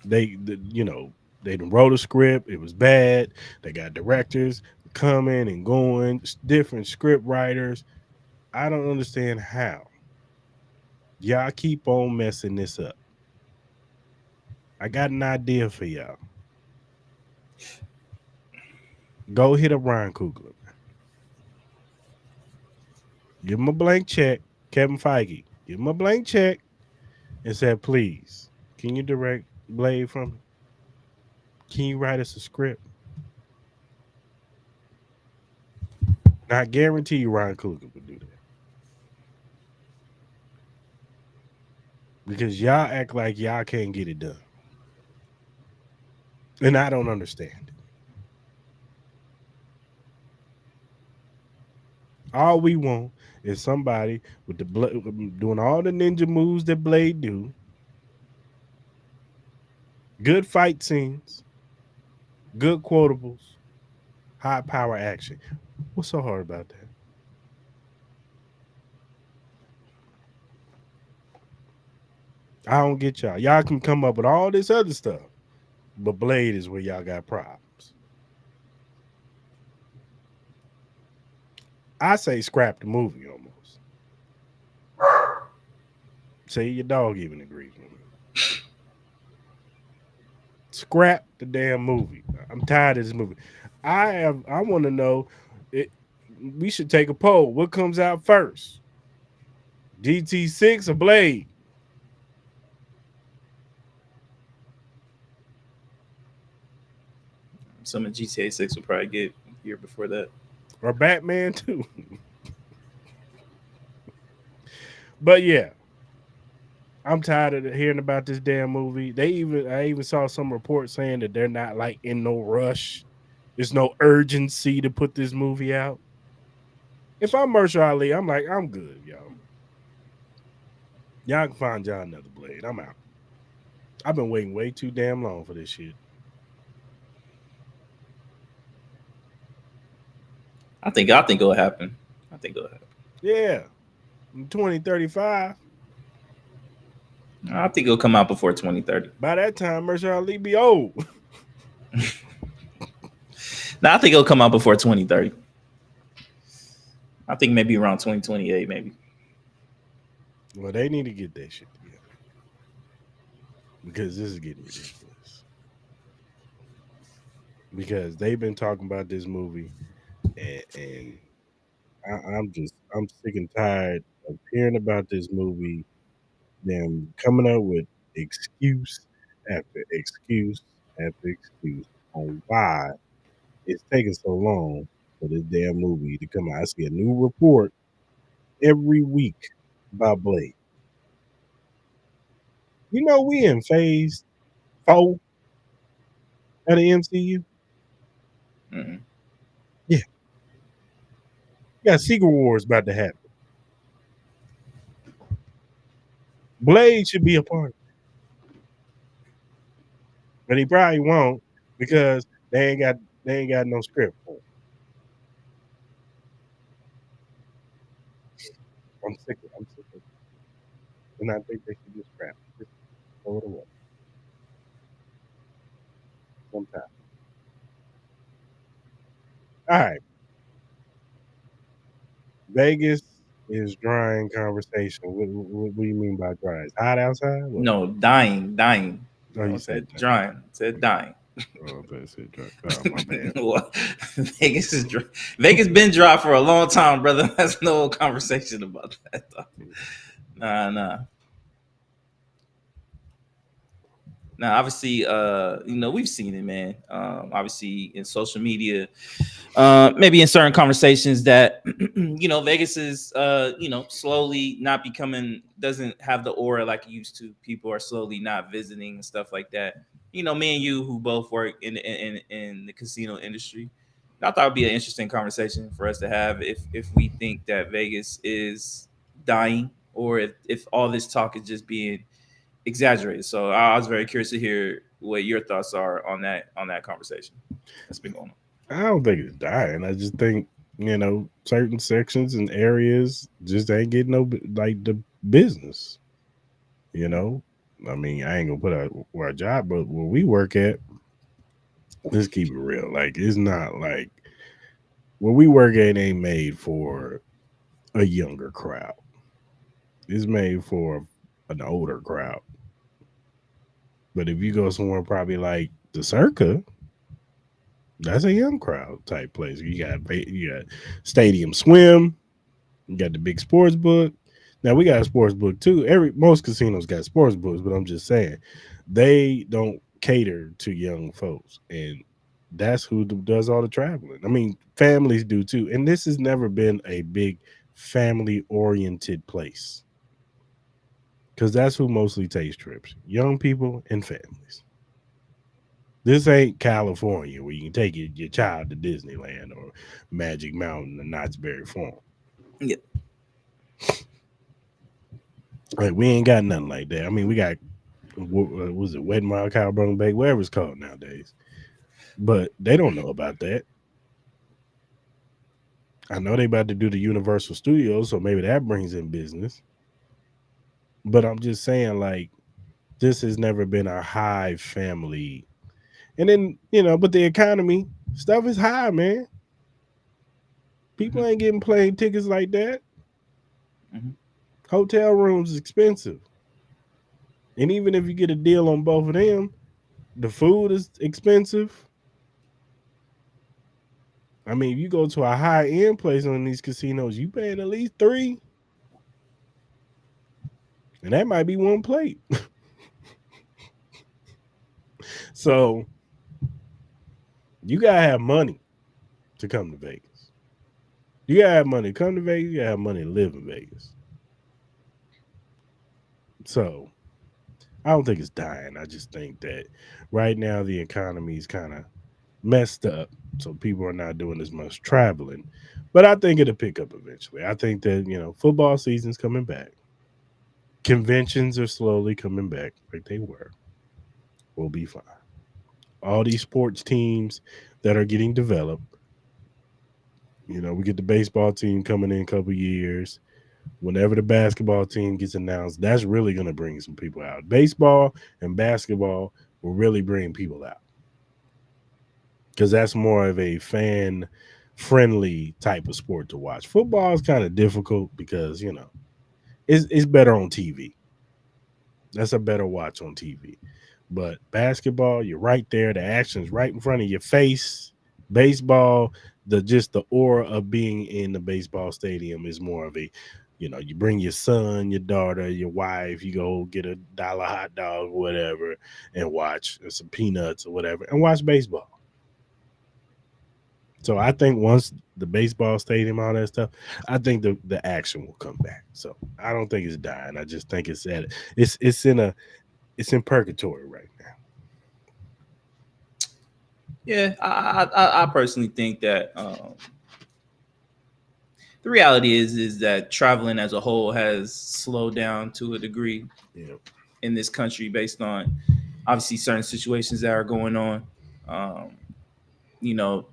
They done wrote a script. It was bad. They got directors coming and going, different script writers. I don't understand how y'all keep on messing this up. I got an idea for y'all. Go hit up Ryan Coogler. Give him a blank check. Kevin Feige. Give him a blank check and say, please, can you direct Blade from me? Can you write us a script? Now, I guarantee you Ryan Coogler would do that. Because y'all act like y'all can't get it done. And I don't understand it. All we want is somebody with doing all the ninja moves that Blade do, good fight scenes, good quotables, high power action. What's so hard about that? I don't get y'all. Y'all can come up with all this other stuff, but Blade is where y'all got problems. I say scrap the movie almost. Say your dog even agrees with me. Scrap the damn movie. I'm tired of this movie. I want to know. We should take a poll. What comes out first? GT6 or Blade? Some of GTA 6 will probably get a year before that. Or Batman 2. But yeah, I'm tired of hearing about this damn movie. I even saw some report saying that they're not like in no rush. There's no urgency to put this movie out. If I'm Mahershala Ali, I'm like, I'm good, y'all. Y'all can find y'all another Blade. I'm out. I've been waiting way too damn long for this shit. I think it'll happen. Yeah. In 2035. I think it'll come out before 2030. By that time, Mahershala Ali be old. I think it'll come out before 2030. I think maybe around 2028, maybe. Well, they need to get that shit together. Because this is getting ridiculous. Because they've been talking about this movie, and I'm sick and tired of hearing about this movie, them coming up with excuse after excuse after excuse on why it's taking so long for this damn movie to come out. I see a new report every week about Blade. You know, we in phase 4 of the MCU. Mm-hmm. Yeah. Secret Wars about to happen. Blade should be a part of it. But he probably won't because they ain't got no script for it. I'm sick of it. And I think they should just scrap it. Just throw it away. Sometime. All right. Vegas is drying conversation. What do you mean by dry? It's hot outside? What? No, dying. Oh, you said said drying. I said dying. Oh, I said dry. Oh, my bad. Vegas is dry. Vegas been dry for a long time, brother. That's no conversation about that. Nah. Now, obviously, we've seen it, man. Obviously, in social media, maybe in certain conversations that, Vegas is, slowly not doesn't have the aura like it used to. People are slowly not visiting and stuff like that. Me and you, who both work in the casino industry, I thought it'd be an interesting conversation for us to have if we think that Vegas is dying or if all this talk is just being exaggerated. So I was very curious to hear what your thoughts are on that conversation that's been going on. I don't think it's dying. I just think, certain sections and areas just ain't getting no like the business. I mean, I ain't gonna put out where our job, but where we work at, let's keep it real. Like, it's not like where we work at ain't made for a younger crowd. It's made for an older crowd. But if you go somewhere probably like the Circa, that's a young crowd type place. You got stadium swim, you got the big sports book. Now we got a sports book too. Most casinos got sports books, but I'm just saying they don't cater to young folks, and that's who does all the traveling. I mean, families do too, and this has never been a big family oriented place because that's who mostly takes trips: young people and families. This ain't California where you can take your child to Disneyland or Magic Mountain or Knott's Berry Farm. Yeah. Like, we ain't got nothing like that. I mean, we got what was it, Wet Wild Cow Brung Bake, whatever it's called nowadays. But they don't know about that. I know they about to do the Universal Studios, so maybe that brings in business. But I'm just saying, like, this has never been a high family. And then, but the economy stuff is high, man. People ain't getting plane tickets like that. Mm-hmm. Hotel rooms is expensive. And even if you get a deal on both of them, the food is expensive. I mean, if you go to a high end place on these casinos, you paying at least $3. And that might be one plate. So you gotta have money to come to Vegas. You gotta have money to come to Vegas, you gotta have money to live in Vegas. So I don't think it's dying. I just think that right now the economy is kind of messed up. So people are not doing as much traveling. But I think it'll pick up eventually. I think that, football season's coming back. Conventions are slowly coming back like they were. We'll be fine. All these sports teams that are getting developed. We get the baseball team coming in a couple years. Whenever the basketball team gets announced, that's really going to bring some people out. Baseball and basketball will really bring people out because that's more of a fan friendly type of sport to watch. Football is kind of difficult because, it's better on TV. That's a better watch on TV. But basketball, you're right there. The action's right in front of your face. Baseball, the aura of being in the baseball stadium is more of a, you bring your son, your daughter, your wife, you go get a dollar hot dog or whatever and watch some peanuts or whatever and watch baseball. So I think once the baseball stadium, all that stuff, I think the action will come back. So I don't think it's dying. I just think it's in purgatory right now. Yeah, I personally think that the reality is that traveling as a whole has slowed down to a degree in this country based on obviously certain situations that are going on.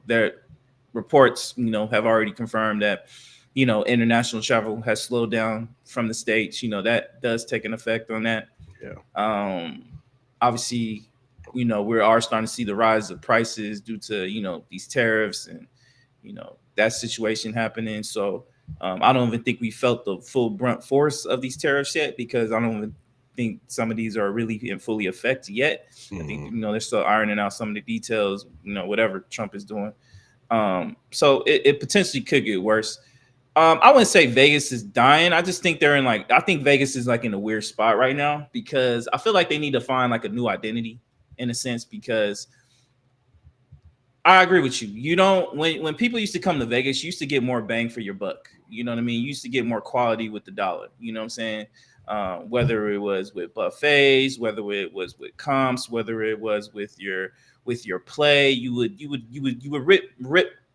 There reports, have already confirmed that, international travel has slowed down from the States. That does take an effect on that. Yeah. Obviously, we are starting to see the rise of prices due to, these tariffs and, that situation happening. So I don't even think we felt the full brunt force of these tariffs yet, because I don't even think some of these are really in fully effect yet. I think, they're still ironing out some of the details, whatever Trump is doing. So it potentially could get worse. I wouldn't say Vegas is dying. I just think I think Vegas is in a weird spot right now, because I feel like they need to find a new identity in a sense, because I agree with you. You don't, when people used to come to Vegas, you used to get more bang for your buck. You know what I mean? You used to get more quality with the dollar. You know what I'm saying? Whether it was with buffets, whether it was with comps, whether it was with your play, you would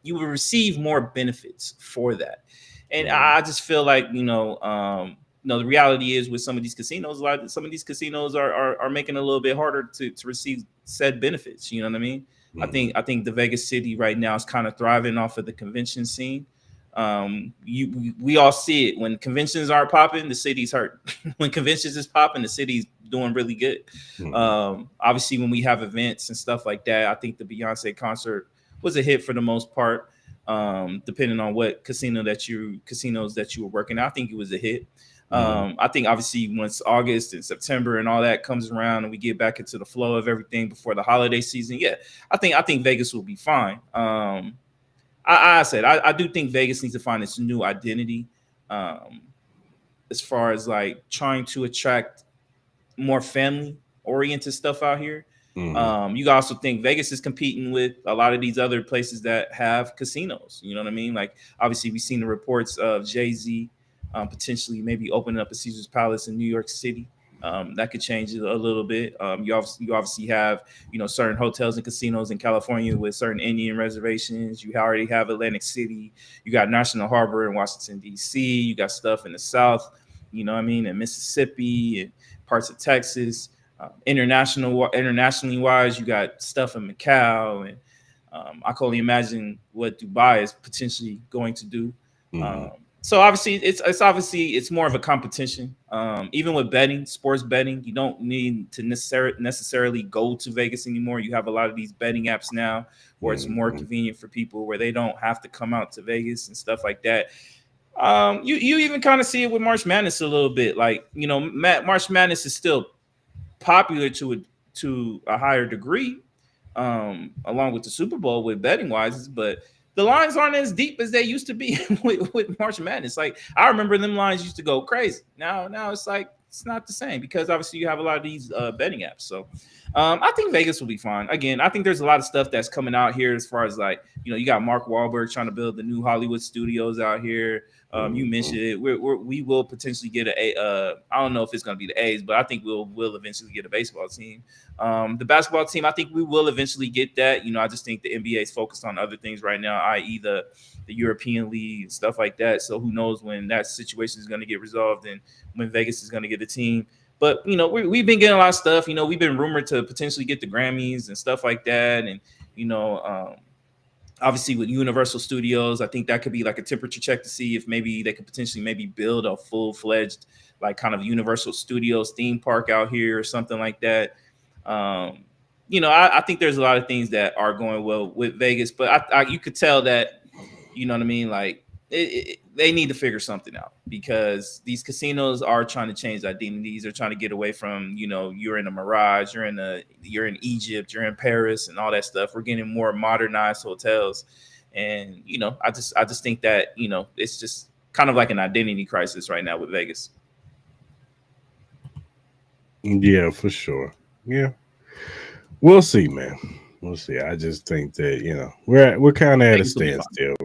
receive more benefits for that. And I just feel like, the reality is with some of these casinos, some of these casinos are making it a little bit harder to receive said benefits. You know what I mean? I think the Vegas city right now is kind of thriving off of the convention scene. We all see it. When conventions aren't popping, the city's hurt. When conventions is popping, the city's doing really good. Obviously, when we have events and stuff like that, I think the Beyonce concert was a hit for the most part. Depending on what casinos that you were working at, I think it was a hit. I think obviously once August and September and all that comes around and we get back into the flow of everything before the holiday season, I think Vegas will be fine. I do think Vegas needs to find its new identity, as far as like trying to attract more family oriented stuff out here. You also think Vegas is competing with a lot of these other places that have casinos. You know what I mean? Like obviously we've seen the reports of Jay-Z potentially maybe opening up a Caesar's Palace in New York City. That could change it a little bit. You obviously have, certain hotels and casinos in California with certain Indian reservations. You already have Atlantic City. You got National Harbor in Washington, D.C. You got stuff in the South, in Mississippi and parts of Texas. Internationally wise, you got stuff in Macau. And I can only imagine what Dubai is potentially going to do. So obviously, it's more of a competition. Even with betting, sports betting, you don't need to necessarily go to Vegas anymore. You have a lot of these betting apps now, where it's more convenient for people, where they don't have to come out to Vegas and stuff like that. You even kind of see it with March Madness a little bit. Like March Madness is still popular to a higher degree, along with the Super Bowl with betting wise, but the lines aren't as deep as they used to be with March Madness. Like I remember them lines used to go crazy. Now it's like it's not the same because obviously you have a lot of these betting apps. So I think Vegas will be fine. Again, I think there's a lot of stuff that's coming out here as far as like, you got Mark Wahlberg trying to build the new Hollywood studios out here. You mentioned it. We will potentially get I don't know if it's going to be the A's, but I think we'll eventually get a baseball team. The basketball team, I think we will eventually get that. I just think the NBA is focused on other things right now, i.e. the European League and stuff like that. So who knows when that situation is going to get resolved and when Vegas is going to get a team. But, we've been getting a lot of stuff. We've been rumored to potentially get the Grammys and stuff like that. And, obviously with Universal Studios, I think that could be like a temperature check to see if maybe they could potentially build a full-fledged like kind of Universal Studios theme park out here or something like that. I think there's a lot of things that are going well with Vegas, but you could tell that, like they need to figure something out because these casinos are trying to change identities. They're trying to get away from, you're in a Mirage, you're in Egypt, you're in Paris and all that stuff. We're getting more modernized hotels. And, I just think that, it's just kind of like an identity crisis right now with Vegas. Yeah, for sure. Yeah. We'll see, man. We'll see. I just think that, we're kind of at a standstill.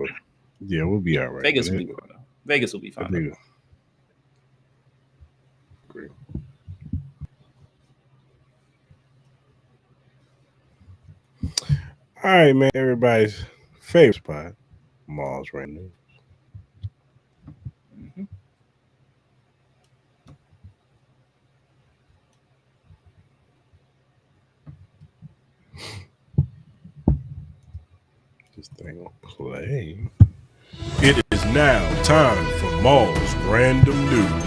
Yeah, we'll be all right. Vegas will be fine. Vegas will be fine. Agree. All right, man. Everybody's favorite spot, Malls Random. This thing will play. It is now time for Malls Random News.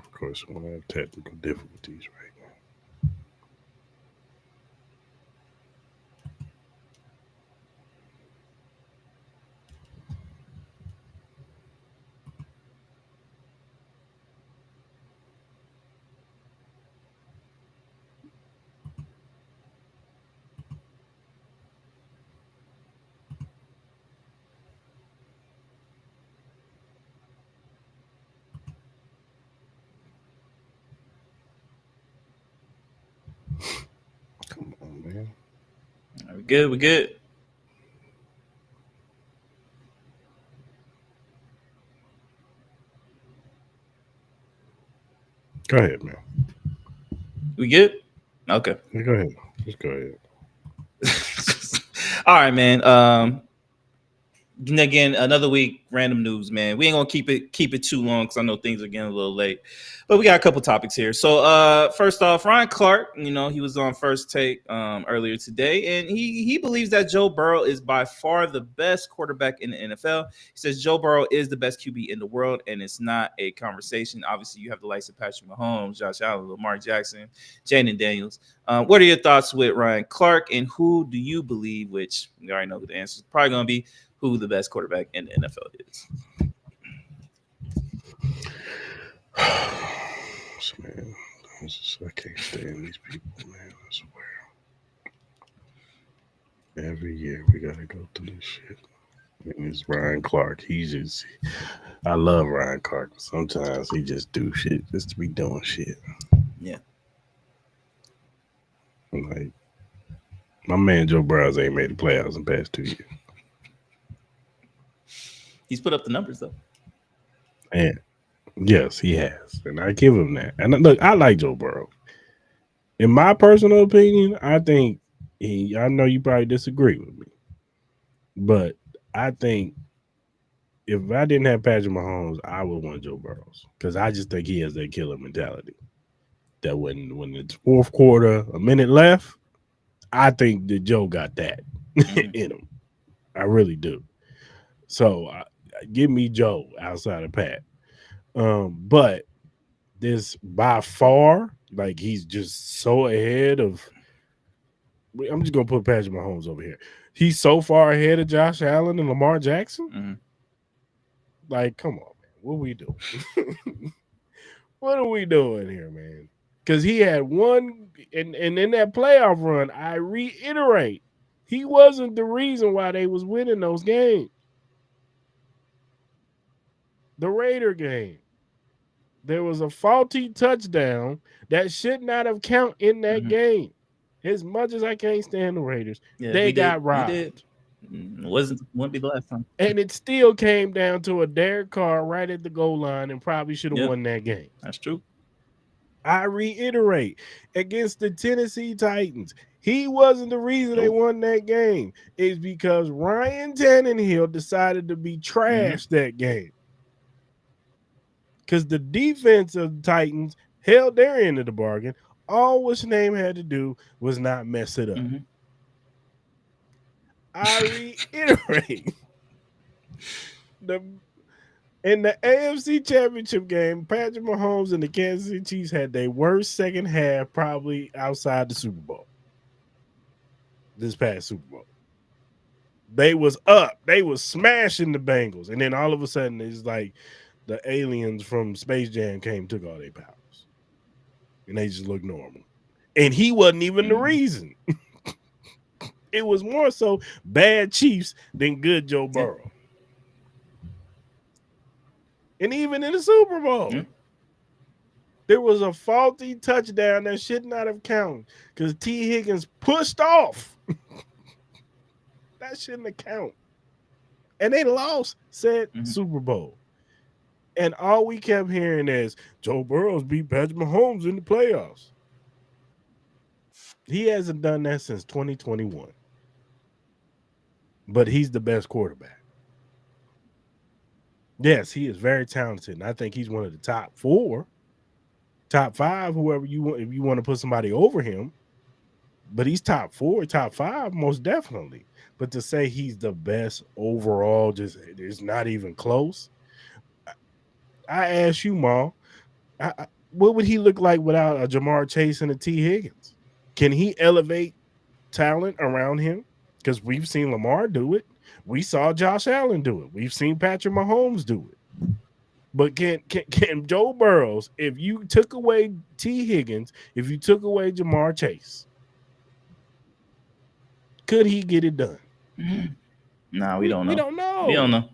Of course, we're going to have technical difficulties right now. Come on, man. We good. We good. Go ahead, man. We good? Okay. Go ahead. Just go ahead. All right, man. Again, another week, random news, man. We ain't gonna keep it too long because I know things are getting a little late. But we got a couple topics here. So first off, Ryan Clark, he was on First Take earlier today, and he believes that Joe Burrow is by far the best quarterback in the NFL. He says Joe Burrow is the best QB in the world, and it's not a conversation. Obviously, you have the likes of Patrick Mahomes, Josh Allen, Lamar Jackson, Jaden Daniels. What are your thoughts with Ryan Clark, and who do you believe, which we already know who the answer is probably going to be, who the best quarterback in the NFL is? Man, I can't stand these people, man. I swear. Every year we gotta go through this shit. And it's Ryan Clark. I love Ryan Clark. Sometimes he just do shit just to be doing shit. Yeah. Like my man Joe Burrow ain't made the playoffs in the past 2 years. He's put up the numbers though. And yes, he has. And I give him that. And look, I like Joe Burrow. In my personal opinion, I think I know you probably disagree with me. But I think if I didn't have Patrick Mahomes, I would want Joe Burrow. Because I just think he has that killer mentality. That when it's fourth quarter, a minute left, I think that Joe got that in him. I really do. So give me Joe outside of Pat. But this by far, like he's just so ahead of. I'm just gonna put Patrick Mahomes over here. He's so far ahead of Josh Allen and Lamar Jackson. Mm-hmm. Like, come on, man, what are we doing? What are we doing here, man? Because he had one, and in that playoff run, I reiterate, he wasn't the reason why they was winning those games. The Raider game. There was a faulty touchdown that should not have counted in that game. As much as I can't stand the Raiders, they got robbed. We did. Wouldn't be the last time. And it still came down to a Derek Carr right at the goal line and probably should have won that game. That's true. I reiterate, against the Tennessee Titans, he wasn't the reason they won that game. It's because Ryan Tannehill decided to be trash that game. Because the defense of the Titans held their end of the bargain. All what's name had to do was not mess it up. I reiterate, in the AFC Championship game, Patrick Mahomes and the Kansas City Chiefs had their worst second half probably outside the Super Bowl. This past Super Bowl. They was up. They was smashing the Bengals. And then all of a sudden, it's like the aliens from Space Jam came, took all their powers. And they just looked normal. And he wasn't even the reason. It was more so bad Chiefs than good Joe Burrow. And even in the Super Bowl, there was a faulty touchdown that should not have counted because T. Higgins pushed off. That shouldn't have counted. And they lost said Super Bowl. And all we kept hearing is Joe Burrow's beat Patrick Mahomes in the playoffs. He hasn't done that since 2021. But he's the best quarterback. Yes, he is very talented. And I think he's one of the top 4, top 5, whoever you want, if you want to put somebody over him. But he's top 4, top 5, most definitely. But to say he's the best overall, just it's not even close. I ask you, Ma, what would he look like without a Jamar Chase and a T. Higgins? Can he elevate talent around him? Because we've seen Lamar do it. We saw Josh Allen do it. We've seen Patrick Mahomes do it. But can Joe Burrows, if you took away T. Higgins, if you took away Jamar Chase, could he get it done? No, we don't know. We don't know. We don't know.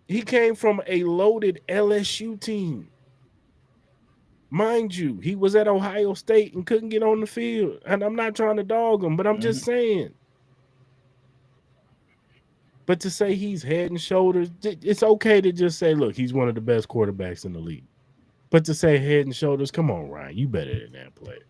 He came from a loaded LSU team. Mind you, he was at Ohio State and couldn't get on the field. And I'm not trying to dog him, but I'm just saying. But to say he's head and shoulders, it's okay to just say, look, he's one of the best quarterbacks in the league. But to say Head and Shoulders, come on, Ryan, you better than that player.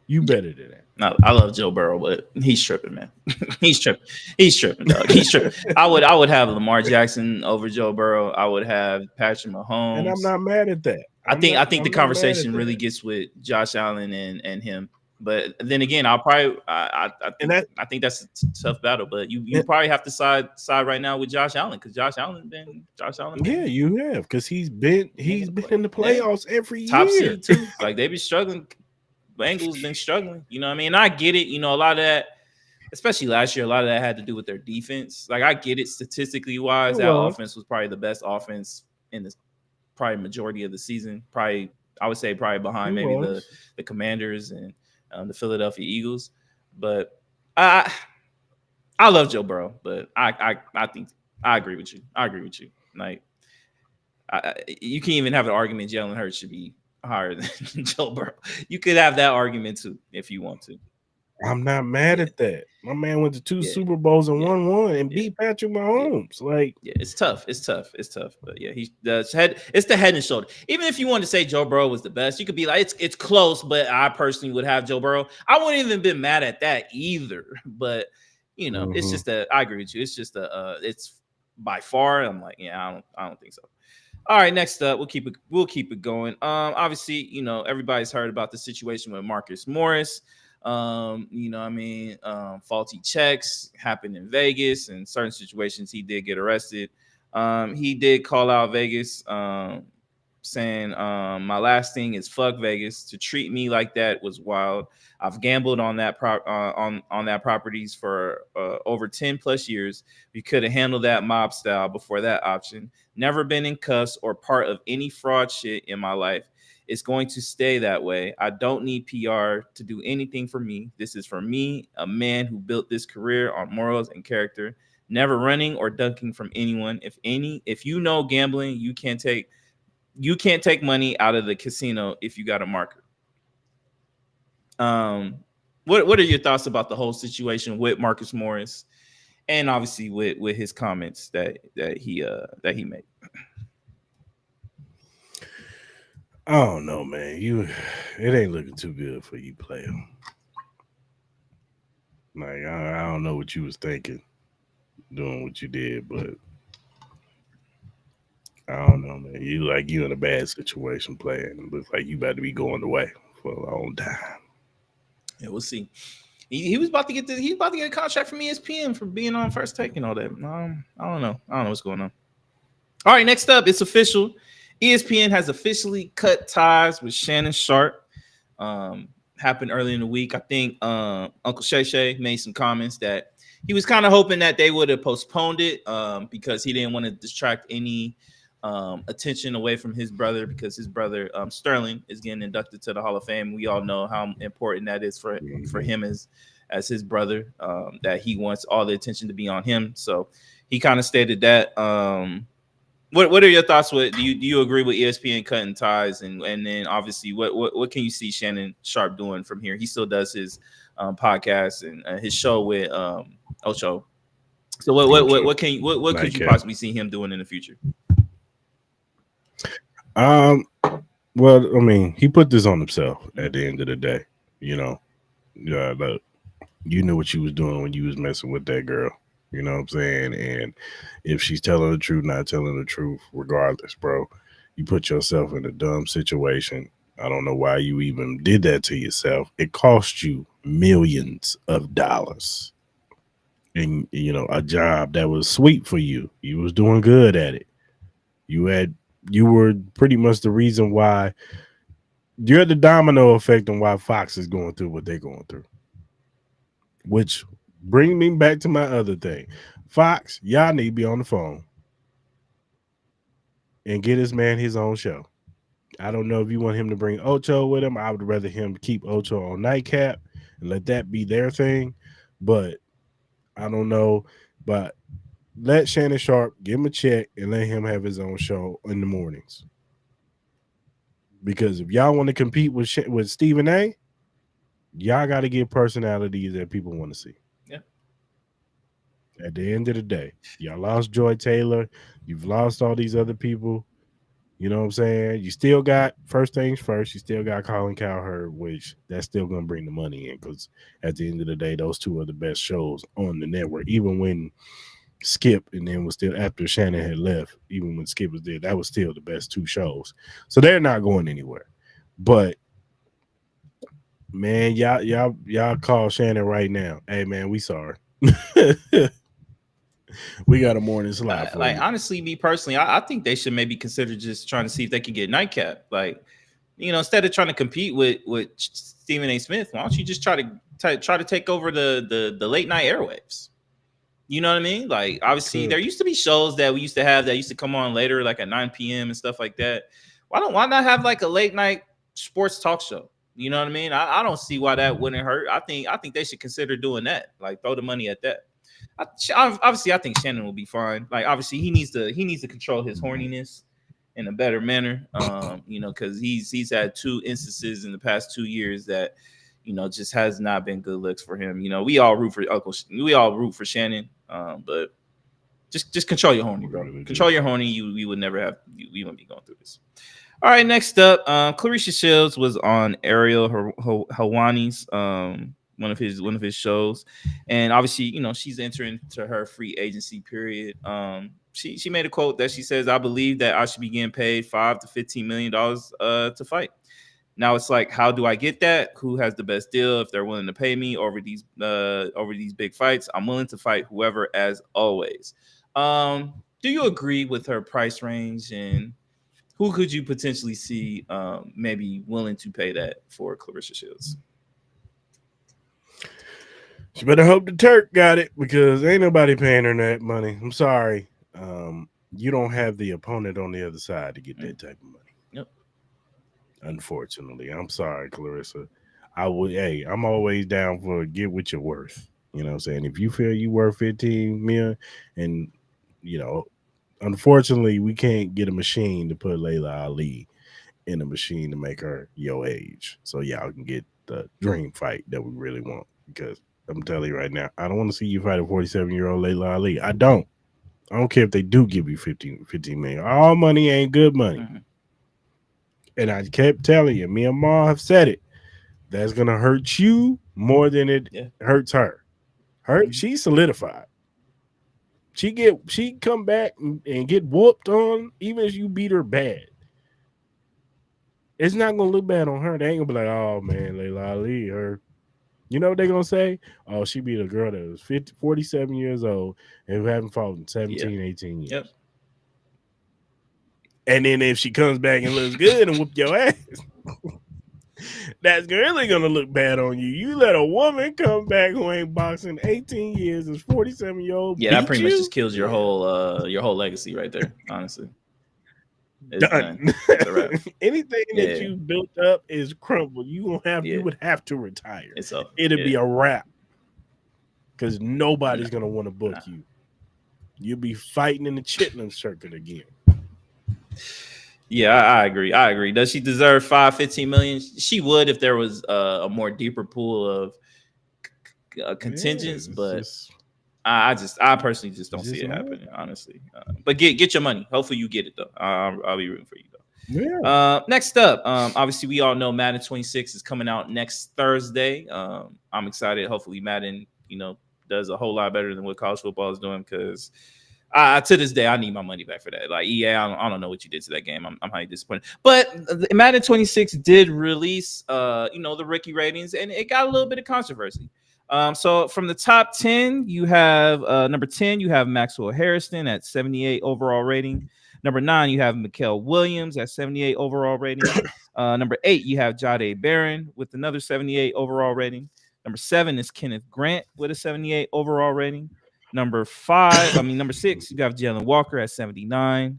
You better than that. No, I love Joe Burrow, but he's tripping, man. he's tripping. He's tripping, dog. He's tripping. I would have Lamar Jackson over Joe Burrow. I would have Patrick Mahomes. And I'm not mad at that. I think the conversation really gets with Josh Allen and him. But then again, I'll probably I think that's a tough battle. But you probably have to side right now with Josh Allen because Josh Allen. Yeah, you have because he's been in the playoffs every year. Top seed too. Like they've been struggling. Bengals been struggling. You know what I mean? And I get it. You know, a lot of that, especially last year, a lot of that had to do with their defense. Like I get it statistically wise. That offense was probably the best offense in the probably majority of the season. Probably I would say probably behind maybe the Commanders and the Philadelphia Eagles. But I love Joe Burrow, but I think I agree with you. Like you can't even have an argument Jalen Hurts should be higher than Joe Burrow. You could have that argument too if you want to. I'm not mad at that. My man went to 2 Super Bowls and won one and beat Patrick Mahomes. Like, it's tough. But yeah, he does head. It's the head and shoulder. Even if you want to say Joe Burrow was the best, you could be like, it's close. But I personally would have Joe Burrow. I wouldn't even been mad at that either. But you know, it's just that I agree with you. It's just it's by far. I'm like, yeah, I don't think so. All right, next up, we'll keep it going. Obviously, you know, everybody's heard about the situation with Marcus Morris. You know, I mean, faulty checks happened in Vegas, and certain situations he did get arrested. He did call out Vegas, saying, "My last thing is fuck Vegas. To treat me like that was wild. I've gambled on that on that properties for over 10 plus years. We could have handled that mob style before that option. Never been in cuffs or part of any fraud shit in my life. It's going to stay that way. I don't need PR to do anything for me. This is for me, a man who built this career on morals and character, never running or dunking from anyone. If you know gambling, you can't take money out of the casino if you got a marker." What are your thoughts about the whole situation with Marcus Morris, and obviously with his comments that he made? I don't know, man. It ain't looking too good for you, player. Like I don't know what you was thinking, doing what you did, but I don't know, man. You in a bad situation, player, and it looks like you about to be going away for a long time. Yeah, we'll see. He was about to get a contract from ESPN for being on First Take and all that. I don't know what's going on. All right, next up, it's official. ESPN has officially cut ties with Shannon Sharpe. Happened early in the week. I think Uncle Shay made some comments that he was kind of hoping that they would have postponed it because he didn't want to distract any attention away from his brother, because his brother Sterling is getting inducted to the Hall of Fame. We all know how important that is for him as his brother, that he wants all the attention to be on him. So he kind of stated that. What are your thoughts? Do you agree with ESPN cutting ties, and then obviously what can you see Shannon Sharpe doing from here? He still does his podcast and his show with Ocho. So what could you possibly see him doing in the future? Well, I mean, he put this on himself at the end of the day. You know, look, you knew what you was doing when you was messing with that girl. You know what I'm saying? And if she's telling the truth, not telling the truth, regardless, bro, you put yourself in a dumb situation. I don't know why you even did that to yourself. It cost you millions of dollars. And, you know, a job that was sweet for you. You was doing good at it. You were pretty much the reason why you're the domino effect on why Fox is going through what they're going through. Which bring me back to my other thing. Fox, y'all need to be on the phone and get this man his own show. I don't know if you want him to bring Ocho with him. I would rather him keep Ocho on Nightcap and let that be their thing. But I don't know. But let Shannon Sharpe give him a check and let him have his own show in the mornings. Because if y'all want to compete with Stephen A., y'all got to get personalities that people want to see. Yeah. At the end of the day, y'all lost Joy Taylor. You've lost all these other people. You know what I'm saying? You still got first things first. You still got Colin Cowherd, which that's still gonna bring the money in because at the end of the day, those two are the best shows on the network. Even when Skip and then was still after Shannon had left, even when Skip was there, that was still the best two shows. So they're not going anywhere. But man, y'all call Shannon right now. Hey man, we sorry. We got a morning slot for Like you. honestly, me personally, I think they should maybe consider just trying to see if they can get Nightcap. Like, instead of trying to compete with Stephen A. Smith, why don't you just try to take over the late night airwaves? You know what I mean? Like, obviously, there used to be shows that we used to have that used to come on later, like at 9 p.m. and stuff like that. Why not have like a late night sports talk show? You know what I mean? I don't see why that wouldn't hurt. I think they should consider doing that. Like, throw the money at that. Obviously, I think Shannon will be fine. Like, obviously, he needs to control his horniness in a better manner. Because he's had two instances in the past 2 years that just has not been good looks for him. We all root for Shannon, but just control your horny, bro. Control your horny. We would never have. We wouldn't be going through this. All right, next up, Clarissa Shields was on Ariel Hawani's one of his shows, and obviously, she's entering to her free agency period. She made a quote that she says, "I believe that I should be getting paid $5 to $15 million to fight." Now it's like, how do I get that? Who has the best deal? If they're willing to pay me over these big fights, I'm willing to fight whoever, as always. Do you agree with her price range, and who could you potentially see maybe willing to pay that for Clarissa Shields? She better hope the Turk got it because ain't nobody paying her that money. I'm sorry. You don't have the opponent on the other side to get that type of money. Yep. Unfortunately. I'm sorry, Clarissa. I'm always down for get what you're worth. You know what I'm saying? If you feel you worth 15 million and unfortunately we can't get a machine to put Layla Ali in a machine to make her your age. So y'all can get the dream fight that we really want because I'm telling you right now, I don't want to see you fight a 47-year-old Layla Ali. I don't care if they do give you 15 million. All money ain't good money. Mm-hmm. And I kept telling you, me and Ma have said it. That's gonna hurt you more than it hurts her. She solidified. She come back and get whooped on, even if you beat her bad. It's not gonna look bad on her. They ain't gonna be like, oh man, Layla Ali, her. You know what they're going to say? Oh, she beat a girl that was 47 years old and who haven't fought in 17, 18 years. Yep. And then if she comes back and looks good and whoop your ass, that's really going to look bad on you. You let a woman come back who ain't boxing 18 years, is 47-year-old. Yeah, that pretty much just kills your whole legacy right there, honestly. It's done. It's a wrap. Anything that you built up is crumbled. You would have to retire. It'll be a wrap because nobody's gonna want to book you. You'll be fighting in the Chitlin circuit again. Yeah, I agree. Does she deserve 15 million? She would if there was a more deeper pool of contingents, but. I personally just don't see it happening, honestly. But get your money. Hopefully you get it though. I'll be rooting for you though. Yeah. Next up, obviously we all know Madden 26 is coming out next Thursday. I'm excited. Hopefully Madden, does a whole lot better than what college football is doing because to this day I need my money back for that. Like EA, I don't know what you did to that game. I'm highly disappointed. But Madden 26 did release, the rookie ratings, and it got a little bit of controversy. So from the top 10, you have number 10, you have Maxwell Harrison at 78 overall rating. Number 9, you have Mikael Williams at 78 overall rating. Number 8, you have Jade Barron with another 78 overall rating. Number 7 is Kenneth Grant with a 78 overall rating. Number 6, you have Jalen Walker at 79.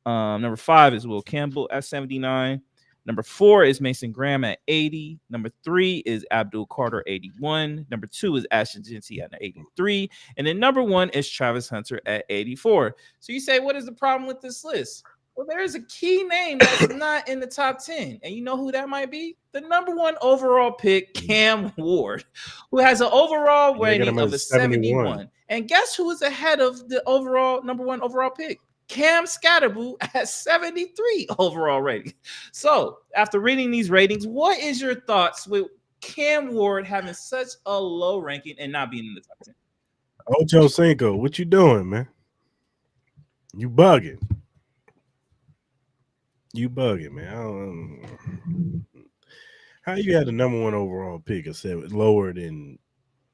Number 5 is Will Campbell at 79. Number 4 is Mason Graham at 80. Number 3 is Abdul Carter, 81. Number 2 is Ashton Genty at 83. And then number 1 is Travis Hunter at 84. So you say, what is the problem with this list? Well, there is a key name that's not in the top 10. And you know who that might be? The number 1 overall pick, Cam Ward, who has an overall rating of a 71. And guess who is ahead of the number 1 overall pick? Cam Scatterboo at 73 overall rating. So, after reading these ratings, what is your thoughts with Cam Ward having such a low ranking and not being in the top 10? Ocho Cinco, what you doing, man? You bugging. You bugging, man. I don't, how you had the number one overall pick of 7 lower than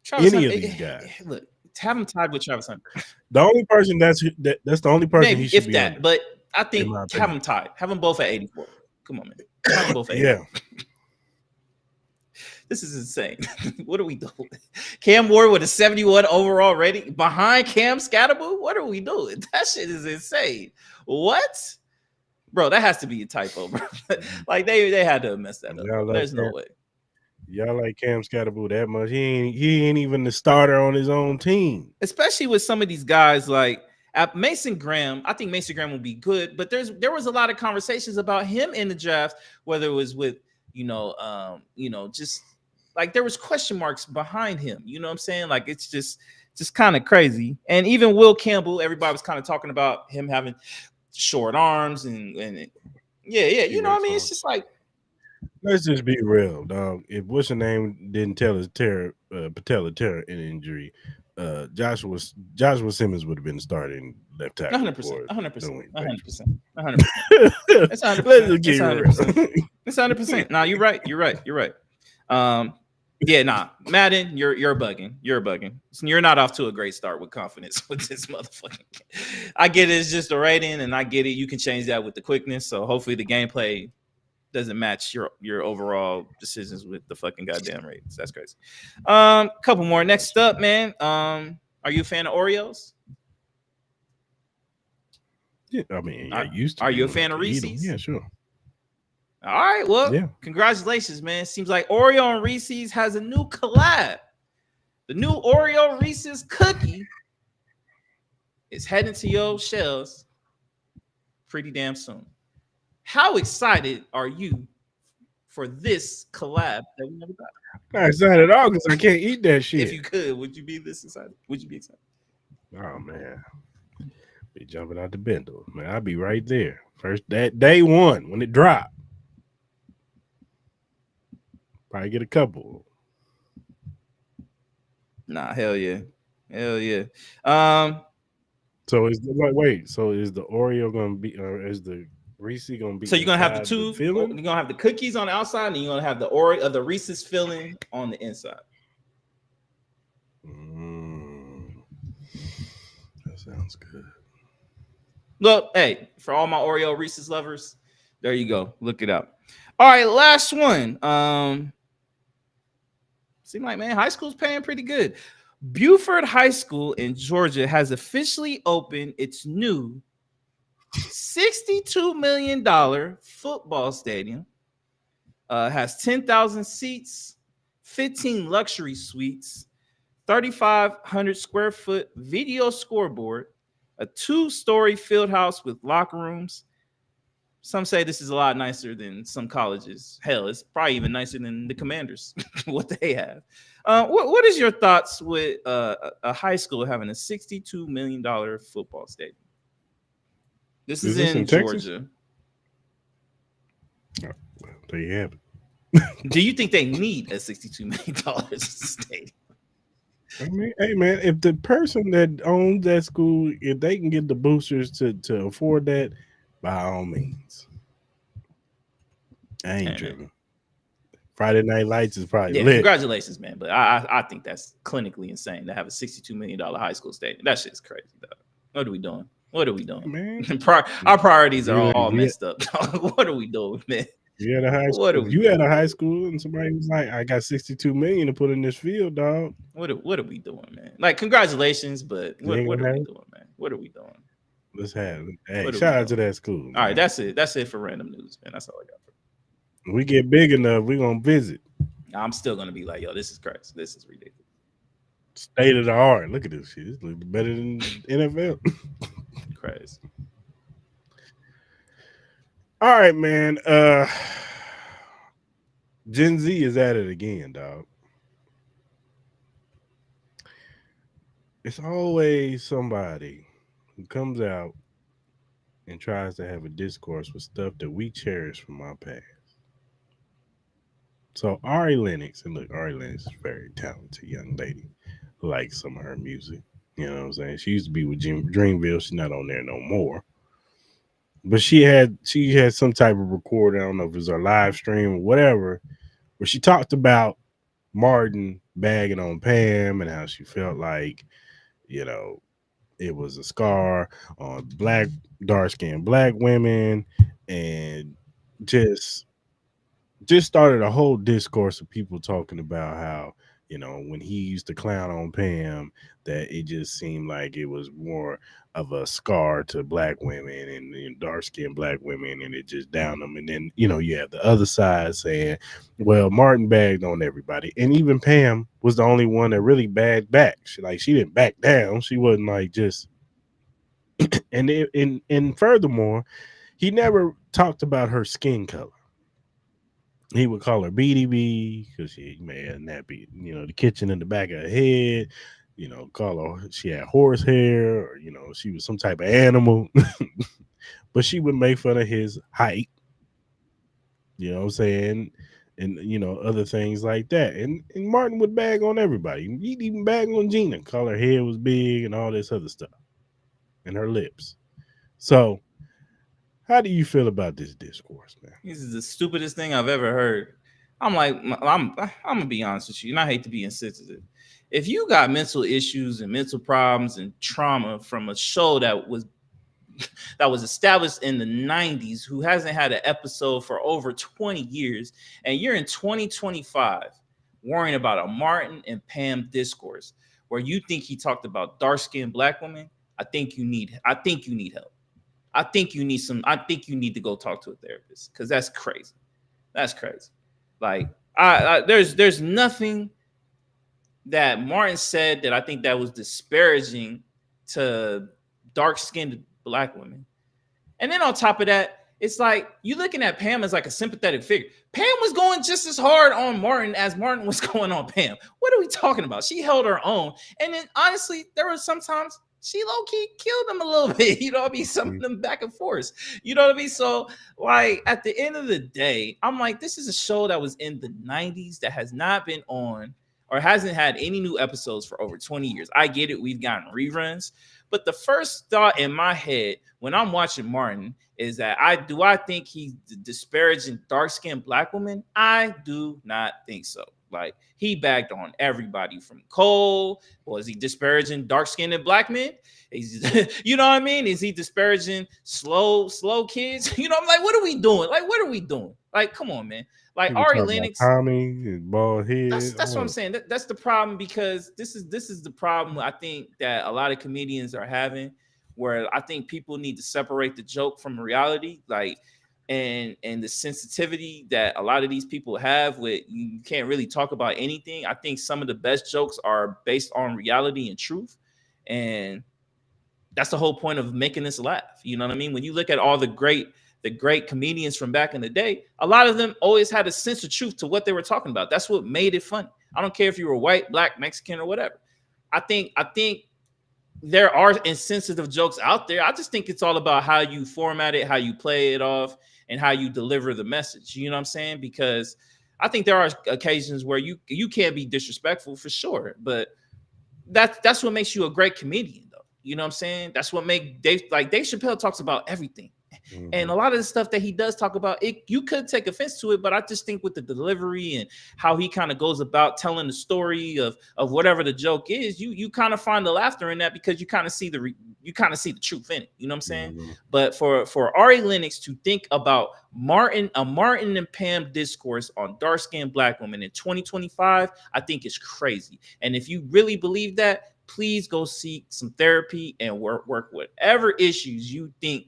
Travis any Hunter, of these guys? Look, have him tied with Travis Hunter. The only person that's the only person Maybe he should if be that, under, but I in think my have opinion. them tied. Have them both at 84. Come on, man. Have them both at 84. Yeah. This is insane. What are we doing? Cam Ward with a 71 overall rating behind Cam Scatterboo? What are we doing? That shit is insane. What? Bro, that has to be a typo, bro. Like they had to mess that up. Y'all like There's no that? way. Y'all like Cam Scatterboo that much? He ain't even the starter on his own team. Especially with some of these guys like Mason Graham. I think Mason Graham will be good, but there was a lot of conversations about him in the draft, whether it was with just like there was question marks behind him. You know what I'm saying? Like it's just kind of crazy. And even Will Campbell, everybody was kind of talking about him having short arms and you know what I mean? It's just like, let's just be real, dog. If what's the name didn't tell his patella tear injury, Joshua Simmons would have been starting left tackle. 100%. Let's just get real. It's 100%. No, you're right. Madden, you're bugging. You're not off to a great start with confidence with this motherfucking. I get it, it's just a rating, and I get it. You can change that with the quickness. So hopefully the gameplay doesn't match your overall decisions with the fucking goddamn ratings. That's crazy. Couple more. Next up, man. Are you a fan of Oreos? Yeah, I mean, I used to. Are you a fan of Reese's? Yeah, sure. All right, well, yeah. Congratulations, man. Seems like Oreo and Reese's has a new collab. The new Oreo Reese's cookie is heading to your shelves pretty damn soon. How excited are you for this collab that we never got? Not excited at all because I can't eat that shit. If you could, would you be this excited? Would you be excited? Oh man, be jumping out the bindle, man. I'll be right there. First that day one when it dropped. Probably get a couple. Nah, hell yeah. So is the Oreo gonna be, or is the Reese gonna be? So you're gonna have the two. you're gonna have the cookies on the outside, and you're gonna have the Oreo, the Reese's filling on the inside. That sounds good. Look, hey, for all my Oreo Reese's lovers, there you go. Look it up. All right, last one. Seem like, man, high school's paying pretty good. Buford High School in Georgia has officially opened its new $62 million football stadium. Has 10,000 seats, 15 luxury suites, 3,500 square foot video scoreboard, a 2-story field house with locker rooms. Some say this is a lot nicer than some colleges. Hell, it's probably even nicer than the Commanders, what they have. What is your thoughts with a high school having a $62 million football stadium? This is in Georgia. Oh, well, there you have it. Do you think they need a $62 million stadium? I mean, hey man, if the person that owns that school, if they can get the boosters to afford that, by all means. I ain't tripping. Friday Night Lights is probably lit. Congratulations, man. But I think that's clinically insane to have a $62 million high school stadium. That shit's crazy, dog. What are we doing? Man? Our priorities are all messed up, dog. What are we doing, man? You had a high school. You had a high school, and somebody was like, "I got $62 million to put in this field, dog." What are we doing, man? Like, congratulations, but what are we doing, man? What are we doing? Let's have it. Hey, shout out to that school. Man. All right, that's it. That's it for random news, man. That's all I got. When we get big enough, we're gonna visit. I'm still gonna be like, yo, this is crazy. This is ridiculous. State of the art. Look at this shit. This looks better than NFL. Crazy. All right, man. Gen Z is at it again, dog. It's always somebody who comes out and tries to have a discourse with stuff that we cherish from our past. So Ari Lennox, and look, Ari Lennox is a very talented young lady. Like some of her music. You know what I'm saying? She used to be with Jim Dreamville. She's not on there no more. But she had some type of recording. I don't know if it was her live stream or whatever, where she talked about Martin bagging on Pam and how she felt like, you know, it was a scar on black, dark skinned black women, and just just started a whole discourse of people talking about how, when he used to clown on Pam, that it just seemed like it was more of a scar to black women and dark skinned black women, and it just downed them. And then, you have the other side saying, well, Martin bagged on everybody. And even Pam was the only one that really bagged back. She didn't back down. She wasn't like just, and furthermore, he never talked about her skin color. He would call her BDB because she may have nappy, the kitchen in the back of her head. Call her, she had horse hair, or she was some type of animal. But she would make fun of his height. You know what I'm saying? And other things like that. And Martin would bag on everybody. He'd even bag on Gina, call her head was big and all this other stuff, and her lips. So, how do you feel about this discourse, man? This is the stupidest thing I've ever heard. I'm gonna be honest with you, and I hate to be insensitive. If you got mental issues and mental problems and trauma from a show that was established in the 90s, who hasn't had an episode for over 20 years, and you're in 2025 worrying about a Martin and Pam discourse where you think he talked about dark-skinned black women, I think you need help. I think you need to go talk to a therapist, because that's crazy. That's crazy. Like, there's nothing that Martin said that I think that was disparaging to dark-skinned black women. And then on top of that, it's like you looking at Pam as like a sympathetic figure. Pam was going just as hard on Martin as Martin was going on Pam. What are we talking about? She held her own. And then honestly, there were sometimes she low-key killed him a little bit. You know what I mean? Some of them back and forth. You know what I mean? So, like, at the end of the day, I'm like, this is a show that was in the 90s that has not been on or hasn't had any new episodes for over 20 years. I get it. We've gotten reruns. But the first thought in my head when I'm watching Martin is that I think he's disparaging dark-skinned black women? I do not think so. Like, he bagged on everybody from Cole. Or is he disparaging dark-skinned black men? You know what I mean? Is he disparaging slow kids? You know, I'm like, what are we doing? Like, what are we doing? Like, come on, man. Like, Ari Lennox, Tommy, his bald head. that's what I'm saying. That's the problem, because this is the problem I think that a lot of comedians are having, where I think people need to separate the joke from reality, like, and the sensitivity that a lot of these people have with you can't really talk about anything. I think some of the best jokes are based on reality and truth, and that's the whole point of making this laugh. You know what I mean? When you look at all the great comedians from back in the day, a lot of them always had a sense of truth to what they were talking about. That's what made it funny. I don't care if you were white, black, Mexican, or whatever. I think there are insensitive jokes out there. I just think it's all about how you format it, how you play it off, and how you deliver the message. You know what I'm saying? Because I think there are occasions where you can't be disrespectful, for sure, but that's what makes you a great comedian, though. You know what I'm saying? That's what make Dave Chappelle talks about everything. Mm-hmm. And a lot of the stuff that he does talk about, you could take offense to it, but I just think with the delivery and how he kind of goes about telling the story of whatever the joke is, you kind of find the laughter in that, because you kind of see the truth in it. You know what I'm saying? Mm-hmm. But for Ari Lennox to think about a Martin and Pam discourse on dark-skinned black women in 2025, I think is crazy. And if you really believe that, please go seek some therapy and work whatever issues you think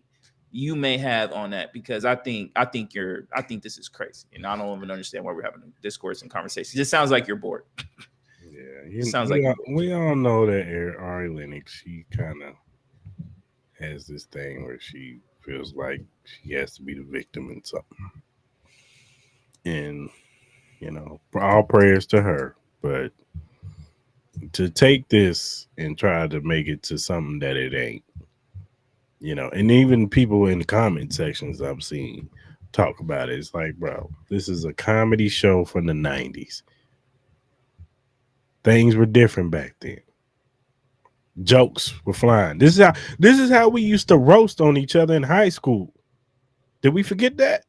you may have on that, because I think this is crazy, and I don't even understand why we're having a discourse and conversation. It sounds like you're bored. Yeah, sounds like we all know that Ari Lennox, she kind of has this thing where she feels like she has to be the victim in something, and all prayers to her, but to take this and try to make it to something that it ain't, And even people in the comment sections I've seen talk about it. It's like, bro, this is a comedy show from the 90s. Things were different back then. Jokes were flying. This is how we used to roast on each other in high school. Did we forget that?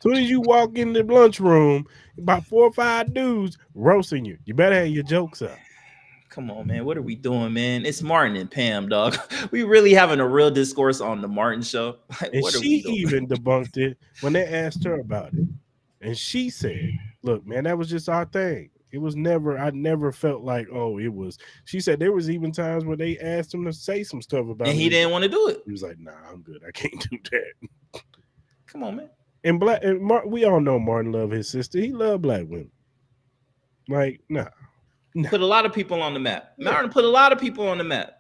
Soon as you walk in the lunchroom, about 4 or 5 dudes roasting you. You better have your jokes up. Come on, man. What are we doing, man? It's Martin and Pam, dog. We really having a real discourse on the Martin show. Like, And what are she we doing? even debunked it when they asked her about it. And she said, look, man, that was just our thing. It was never, I never felt like, oh, it was. She said there was even times when they asked him to say some stuff about And it. he didn't want to do it. He was like, nah, I'm good. I can't do that. Come on, man. And we all know Martin loved his sister. He loved black women. Like, nah. Put a lot of people on the map. Yeah. Martin put a lot of people on the map.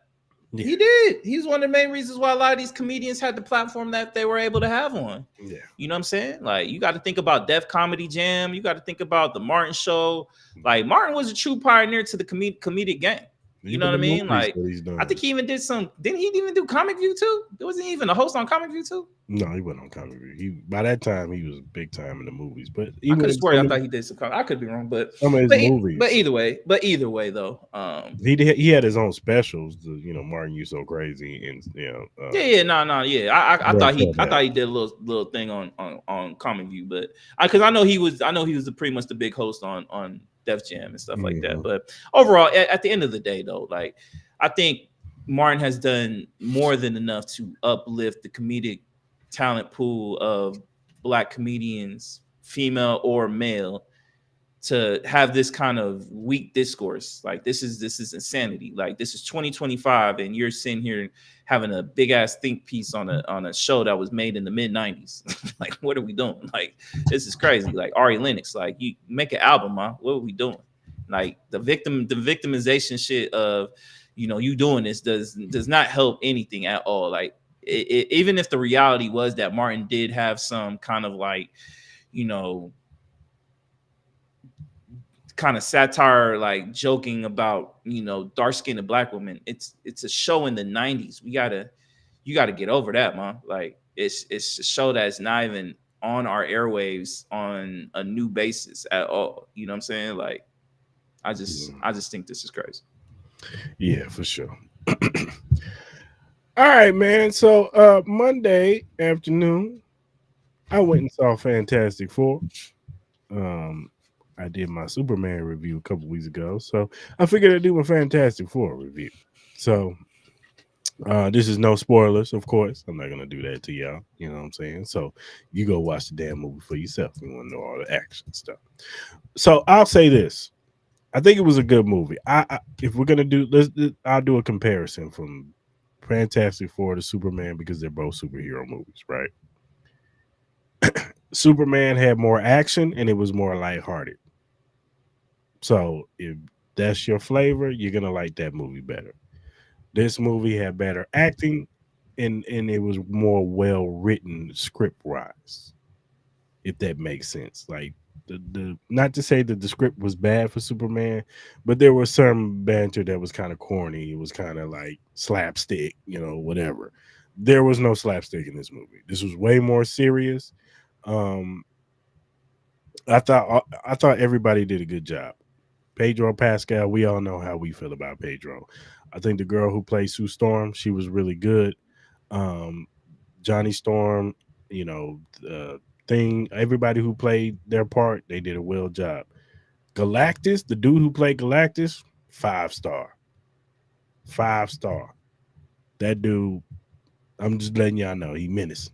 Yeah. He did. He's one of the main reasons why a lot of these comedians had the platform that they were able to have on. Yeah. You know what I'm saying? Like, you got to think about Def Comedy Jam. You got to think about the Martin Show. Like, Martin was a true pioneer to the comedic game. You know what I mean? Like, I think he even did some. Didn't he even do Comic View too? There wasn't even a host on Comic View too. No, he wasn't on Comic View. By that time he was big time in the movies. But I could have sworn I thought he did some. I could be wrong, but some of his movies. But either way, though, he had his own specials. Martin, You So Crazy, and no. I thought he did a little thing on Comic View, but because I know he was pretty much the big host on Def Jam and stuff like that. But overall, at the end of the day, though, like, I think Martin has done more than enough to uplift the comedic talent pool of Black comedians, female or male, to have this kind of weak discourse. Like, this is insanity. Like, this is 2025, and you're sitting here having a big ass think piece on a show that was made in the mid 90s. Like, what are we doing? Like, this is crazy. Like, Ari Lennox, like, you make an album, huh? What are we doing? Like, the victimization shit of, you doing this does not help anything at all. Like, even if the reality was that Martin did have some kind of, like, kind of satire, like joking about, dark-skinned Black women. It's a show in the 90s. You gotta get over that, man. Like, it's a show that's not even on our airwaves on a new basis at all. You know what I'm saying? Like, I just think this is crazy. Yeah, for sure. All right, man. So Monday afternoon, I went and saw Fantastic Four. I did my Superman review a couple weeks ago, so I figured I'd do my Fantastic Four review. So this is no spoilers, of course. I'm not gonna do that to y'all. You know what I'm saying? So you go watch the damn movie for yourself. You want to know all the action stuff. So I'll say this: I think it was a good movie. If we're gonna do, I'll do a comparison from Fantastic Four to Superman because they're both superhero movies, right? Superman had more action and it was more lighthearted. So if that's your flavor, you're gonna like that movie better. This movie had better acting and it was more well written script wise, if that makes sense. Like the not to say that the script was bad for Superman, but there was some banter that was kind of corny. It was kind of like slapstick, whatever. There was no slapstick in this movie. This was way more serious. I thought everybody did a good job. Pedro Pascal, we all know how we feel about Pedro. I think the girl who plays Sue Storm, she was really good. Johnny Storm, everybody who played their part, they did a well job. Galactus, the dude who played Galactus, 5-star. 5-star. That dude, I'm just letting y'all know, he menacing.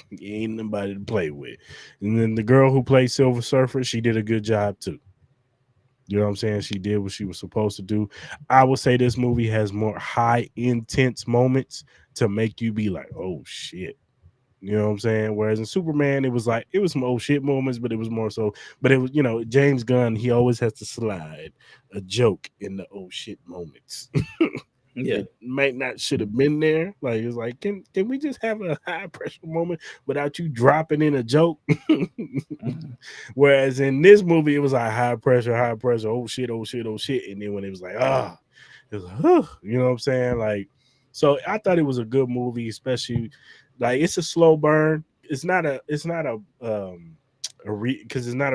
He ain't nobody to play with. And then the girl who played Silver Surfer, she did a good job too. You know what I'm saying? She did what she was supposed to do. I would say this movie has more high intense moments to make you be like, oh shit. You know what I'm saying? Whereas in Superman, it was some oh shit moments, but it was more so, but it was, James Gunn, he always has to slide a joke in the oh shit moments. Yeah, it might not should have been there. Like, it's like, can we just have a high pressure moment without you dropping in a joke? Whereas in this movie, it was like high pressure, oh shit, and then when it was like, It's like, you know what I'm saying? Like, so I thought it was a good movie, especially like it's a slow burn. It's not because it's not a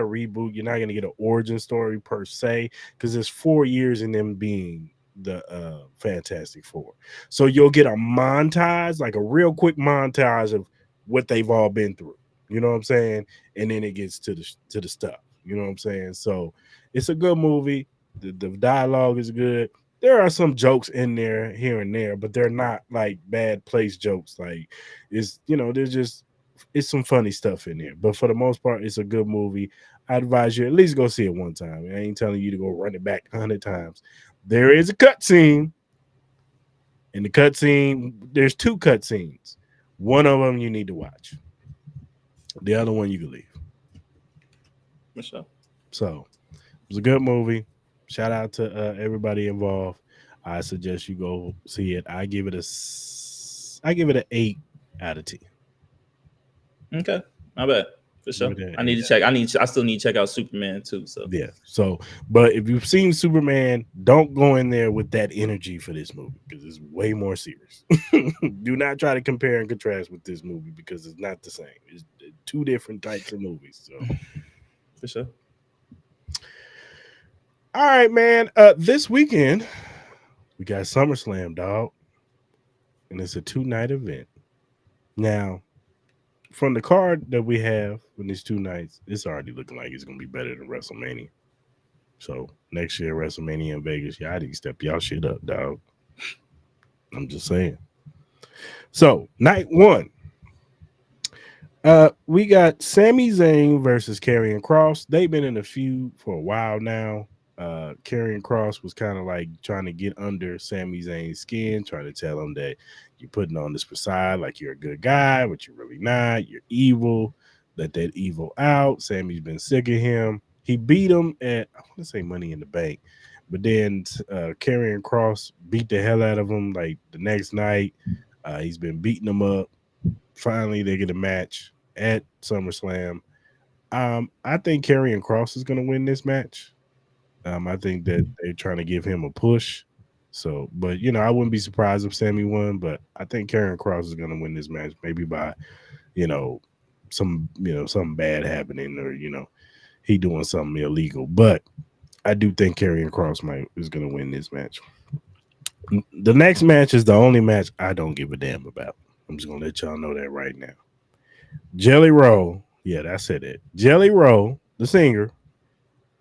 reboot. You're not gonna get an origin story per se, because there's 4 years in them being the Fantastic Four. So you'll get a montage, like a real quick montage of what they've all been through. You know what I'm saying? And then it gets to the stuff. You know what I'm saying? So it's a good movie. The dialogue is good. There are some jokes in there here and there, but they're not like bad place jokes. Like there's just it's some funny stuff in there. But for the most part, it's a good movie. I advise you at least go see it one time. I ain't telling you to go run it back 100 times. There is a cut scene. In the cut scene, there's two cut scenes. One of them you need to watch. The other one you can leave. For sure. So it was a good movie. Shout out to everybody involved. I suggest you go see it. I give it an 8 out of 10. Okay, not bad. For sure. Give it an I need 8 to check. I still need to check out Superman too. So Yeah. So, but if you've seen Superman, don't go in there with that energy for this movie because it's way more serious. Do not try to compare and contrast with this movie because it's not the same. It's two different types of movies. So, for sure. all right, man. This weekend we got SummerSlam, dog, and it's a 2-night event. Now, from the card that we have with these 2 nights, it's already looking like it's gonna be better than WrestleMania. So next year, WrestleMania in Vegas, y'all need to step y'all shit up, dog. I'm just saying. So night one, we got Sami Zayn versus Karrion Kross. They've been in a feud for a while now. Karrion Kross was kind of like trying to get under Sami Zayn's skin, trying to tell him that you're putting on this facade like you're a good guy, but you're really not. You're evil. Let that evil out. Sammy's been sick of him. He beat him at, I want to say Money in the Bank, but then Karrion Kross beat the hell out of him like the next night. He's been beating him up. Finally, they get a match at SummerSlam. I think Karrion Kross is going to win this match. I think that they're trying to give him a push. So, but I wouldn't be surprised if Sammy won. But I think Karrion Kross is going to win this match, maybe by, something bad happening, or he doing something illegal. But I do think Karrion Kross is going to win this match. The next match is the only match I don't give a damn about. I'm just going to let y'all know that right now. Jelly Roll, yeah, I said it. Jelly Roll, the singer,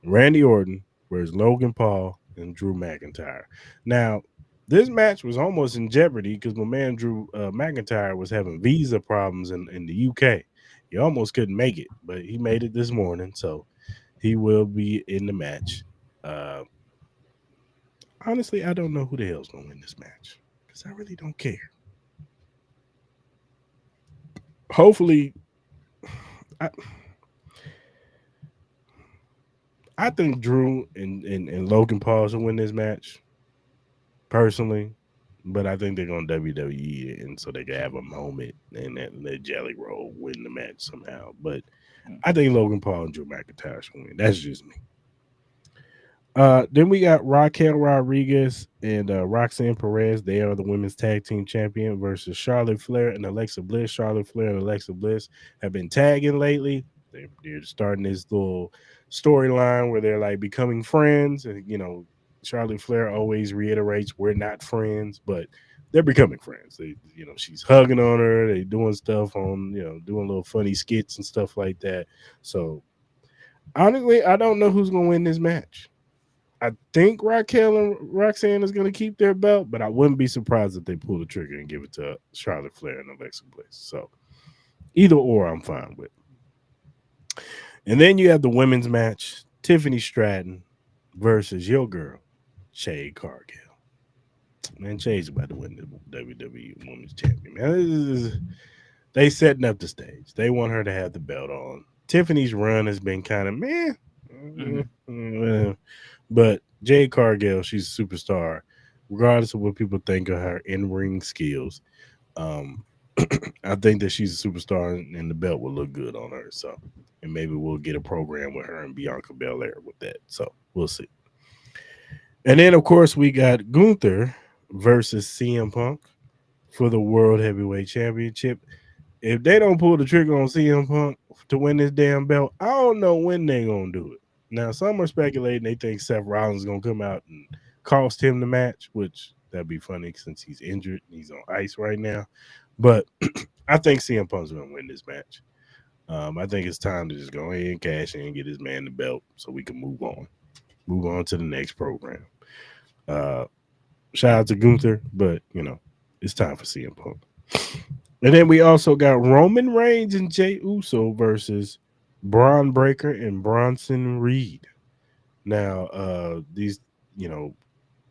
Randy Orton versus Logan Paul and Drew McIntyre. Now, this match was almost in jeopardy because my man Drew McIntyre was having visa problems in the UK. He almost couldn't make it, but he made it this morning, so he will be in the match. Honestly, I don't know who the hell's going to win this match because I really don't care. Hopefully, I think Drew and Logan Paul should win this match, personally. But I think they're going to WWE it, and so they can have a moment and let Jelly Roll win the match somehow. But I think Logan Paul and Drew McIntyre should win. That's just me. Then we got Raquel Rodriguez and Roxanne Perez. They are the women's tag team champion versus Charlotte Flair and Alexa Bliss. Charlotte Flair and Alexa Bliss have been tagging lately. They're starting this little storyline where they're like becoming friends. And, Charlotte Flair always reiterates we're not friends, but they're becoming friends. They, she's hugging on her. They doing stuff on, doing little funny skits and stuff like that. So honestly, I don't know who's going to win this match. I think Raquel and Roxanne is going to keep their belt, but I wouldn't be surprised if they pull the trigger and give it to Charlotte Flair and Alexa Bliss. So either or, I'm fine with. And then you have the women's match: Tiffany Stratton versus your girl, Jade Cargill. Man, Jade's about to win the WWE Women's Champion. Man, they setting up the stage. They want her to have the belt on. Tiffany's run has been kind of meh. Mm-hmm. But Jade Cargill, she's a superstar, regardless of what people think of her in-ring skills. I think that she's a superstar, and the belt will look good on her. So, and maybe we'll get a program with her and Bianca Belair with that. So we'll see. And then, of course, we got Gunther versus CM Punk for the World Heavyweight Championship. If they don't pull the trigger on CM Punk to win this damn belt, I don't know when they're going to do it. Now, some are speculating they think Seth Rollins is going to come out and cost him the match, which that'd be funny since he's injured and he's on ice right now. But I think CM Punk's going to win this match. I think it's time to just go ahead and cash in and get his man the belt so we can move on. Move on to the next program. Uh, Shout out to Gunther, but it's time for CM Punk. And then we also got Roman Reigns and Jey Uso versus Braun Breaker and Bronson Reed. Now, these,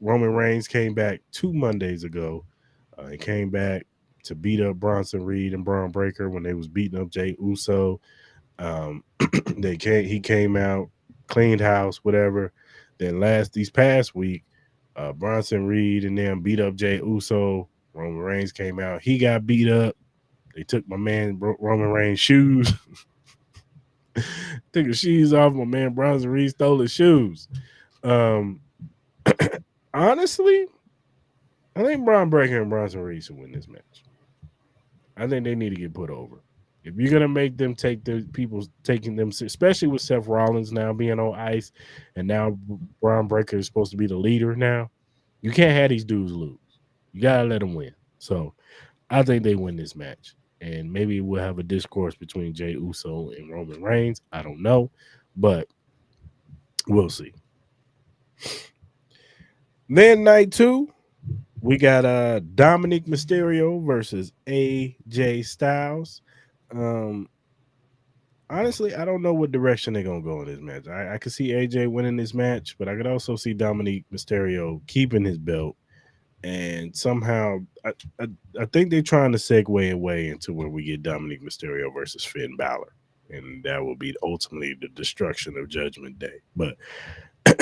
Roman Reigns came back 2 Mondays ago. He came back to beat up Bronson Reed and Braun Breaker when they was beating up Jey Uso. He came out, cleaned house, whatever. Then these past week, Bronson Reed and them beat up Jey Uso. Roman Reigns came out. He got beat up. They took my man Roman Reigns' shoes. Took his shoes off. My man Bronson Reed stole his shoes. Honestly, I think Braun Breaker and Bronson Reed should win this match. I think they need to get put over. If you're gonna make them take the people taking them, especially with Seth Rollins now being on ice, and now Braun Breaker is supposed to be the leader now, you can't have these dudes lose. You gotta let them win. So I think they win this match, and maybe we'll have a discourse between Jey Uso and Roman Reigns. I don't know, but we'll see. Then night 2, we got Dominic Mysterio versus AJ Styles. Honestly, I don't know what direction they're gonna go in this match. I could see AJ winning this match, but I could also see Dominic Mysterio keeping his belt. And somehow, I think they're trying to segue away into where we get Dominic Mysterio versus Finn Balor, and that will be ultimately the destruction of Judgment Day. But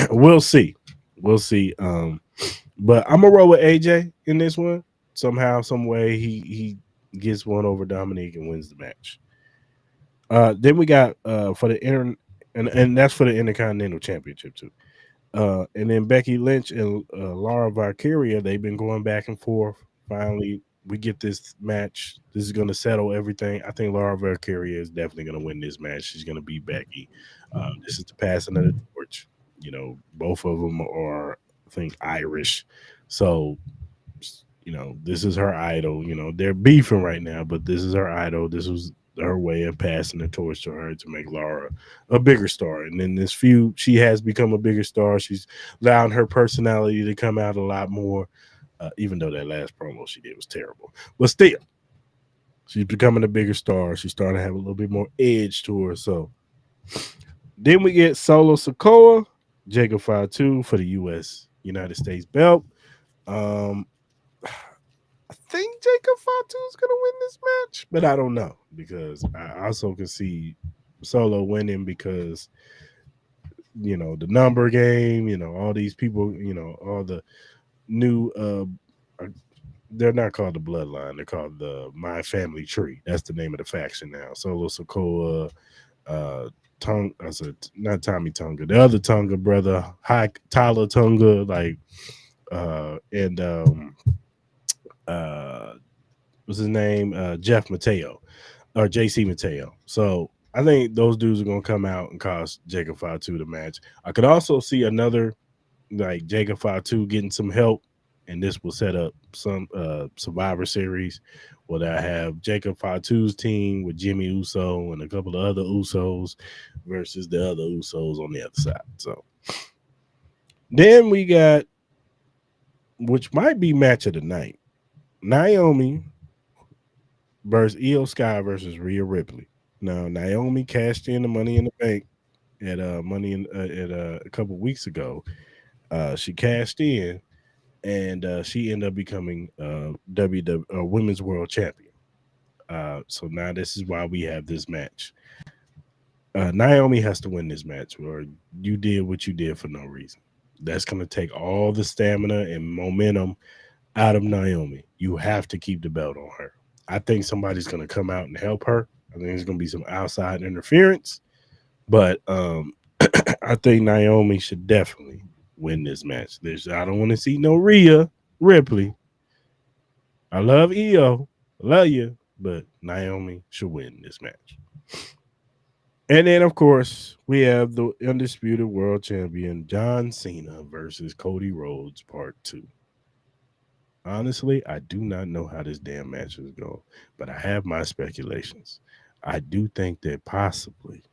we'll see. We'll see. But I'm gonna roll with AJ in this one. Somehow, some way, he gets one over Dominic and wins the match. Then we got for the and that's for the Intercontinental Championship too. And then Becky Lynch and Laura Valkyria, they've been going back and forth. Finally, we get this match. This is going to settle everything. I think Laura Valkyria is definitely going to win this match. She's going to beat Becky. This is the passing of the torch. Both of them are, I think, Irish. So, this is her idol. They're beefing right now, but this is her idol. This was her way of passing the torch to her to make Laura a bigger star. And in this feud, she has become a bigger star. She's allowing her personality to come out a lot more, even though that last promo she did was terrible. But still, she's becoming a bigger star. She's starting to have a little bit more edge to her. So then we get Solo Sikoa, Jacob Fatu for the United States belt. I think Jacob Fatu is going to win this match, but I don't know because I also can see Solo winning because, the number game, all these people, all the new, they're not called the Bloodline. They're called the My Family Tree. That's the name of the faction now. Solo Sikoa, I said not Tommy Tonga, the other Tonga brother, Tyler Tonga, what's his name? Jeff Mateo or JC Mateo. So I think those dudes are gonna come out and cost Jacob Fatu the match. I could also see another Jacob Fatu getting some help, and this will set up some Survivor Series where I have Jacob Fatu's team with Jimmy Uso and a couple of other Usos versus the other Usos on the other side. So then we got, which might be match of the night, Naomi versus Io Sky versus Rhea Ripley. Now Naomi cashed in the Money in the Bank at a couple weeks ago. She cashed in, and she ended up becoming Women's World Champion. So now this is why we have this match. Naomi has to win this match, or you did what you did for no reason. That's going to take all the stamina and momentum out of Naomi. You have to keep the belt on her. I think somebody's going to come out and help her. I think there's going to be some outside interference, but I think Naomi should definitely win this match. I don't want to see no Rhea Ripley. I love Io, love you, but Naomi should win this match. And then, of course, we have the undisputed world champion John Cena versus Cody Rhodes, Part 2. Honestly, I do not know how this damn match is going, but I have my speculations. I do think that possibly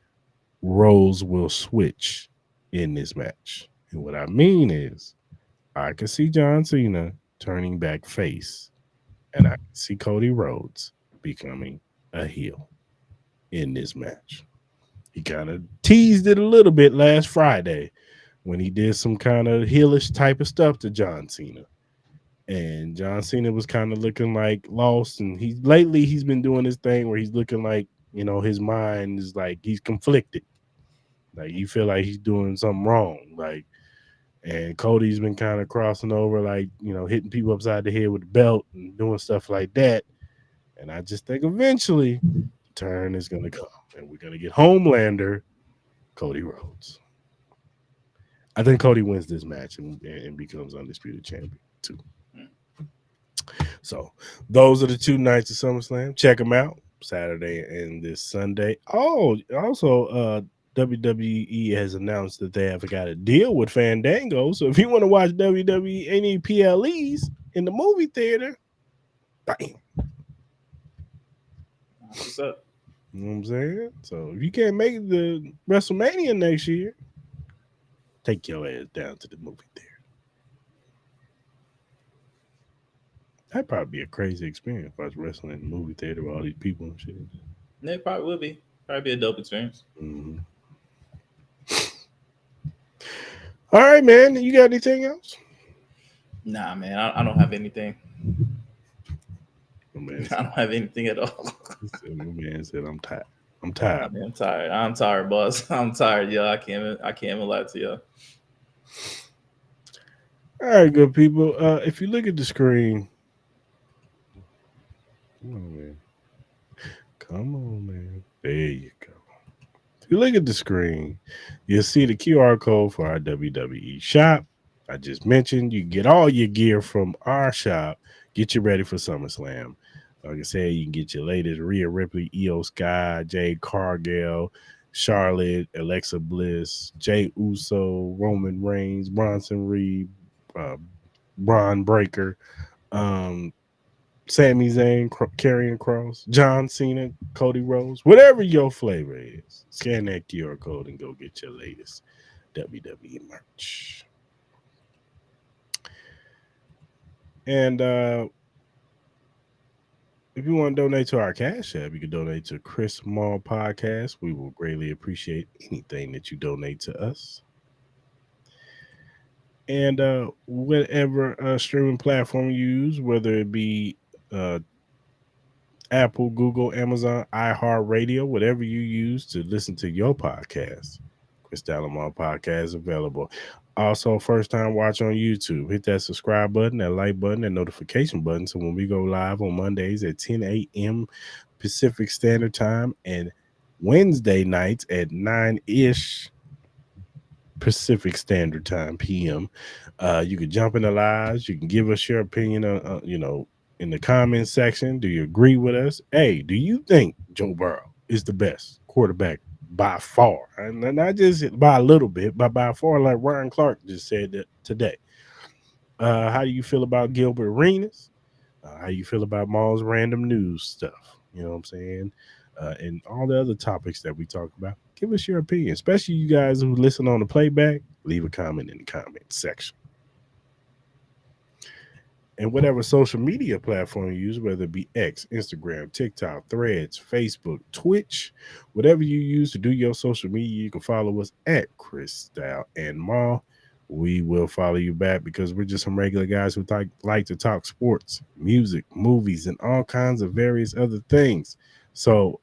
roles will switch in this match. And what I mean is, I can see John Cena turning back face, and I can see Cody Rhodes becoming a heel in this match. He kind of teased it a little bit last Friday when he did some kind of heelish type of stuff to John Cena. And John Cena was kind of looking like lost. And he's been doing this thing where he's looking like, his mind is like he's conflicted. Like you feel like he's doing something wrong. Like, and Cody's been kind of crossing over, like, hitting people upside the head with the belt and doing stuff like that. And I just think eventually the turn is going to come and we're going to get Homelander Cody Rhodes. I think Cody wins this match and becomes undisputed champion too. So those are the 2 nights of SummerSlam. Check them out, Saturday and this Sunday. Oh, also, WWE has announced that they have got a deal with Fandango. So if you want to watch WWE any PLEs in the movie theater, bam. What's up? You know what I'm saying? So if you can't make the WrestleMania next year, take your ass down to the movie theater. That'd probably be a crazy experience if I was wrestling in the movie theater with all these people and shit. It probably would be. Probably be a dope experience. Mm-hmm. All right, man. You got anything else? Nah, man. I don't have anything. Man, I don't have anything at all. My man said, "I'm tired. I'm tired. I'm tired. I'm tired, boss. I'm tired, y'all. I can't even lie to y'all." All right, good people. If you look at the screen, come on, man. There you go. If you look at the screen, you'll see the QR code for our WWE shop. I just mentioned you can get all your gear from our shop. Get you ready for SummerSlam. Like I said, you can get your latest Rhea Ripley, Io Sky, Jade Cargill, Charlotte, Alexa Bliss, Jey Uso, Roman Reigns, Bronson Reed, Braun Breaker, Sami Zayn, Karrion Kross, John Cena, Cody Rhodes, whatever your flavor is. Scan that QR code and go get your latest WWE merch. And if you want to donate to our Cash App, you can donate to Cris Mall Podcast. We will greatly appreciate anything that you donate to us. And whatever streaming platform you use, whether it be Apple, Google, Amazon, iHeartRadio, whatever you use to listen to your podcast, Cris Mall Podcast is available. Also, first time watch on YouTube, hit that subscribe button, that like button, that notification button. So when we go live on Mondays at 10 a.m. Pacific Standard Time and Wednesday nights at 9-ish Pacific Standard Time PM, you can jump in the lives. You can give us your opinion, in the comments section. Do you agree with us? Hey, do you think Joe Burrow is the best quarterback by far, and not just by a little bit, but by far, like Ryan Clark just said that today? How do you feel about Gilbert Arenas? How you feel about Maul's random news stuff? You know what I'm saying? And all the other topics that we talk about. Give us your opinion, especially you guys who listen on the playback. Leave a comment in the comment section. And whatever social media platform you use, whether it be X, Instagram, TikTok, Threads, Facebook, Twitch, whatever you use to do your social media, you can follow us at Cris Style and Maul. We will follow you back because we're just some regular guys who like to talk sports, music, movies, and all kinds of various other things. So,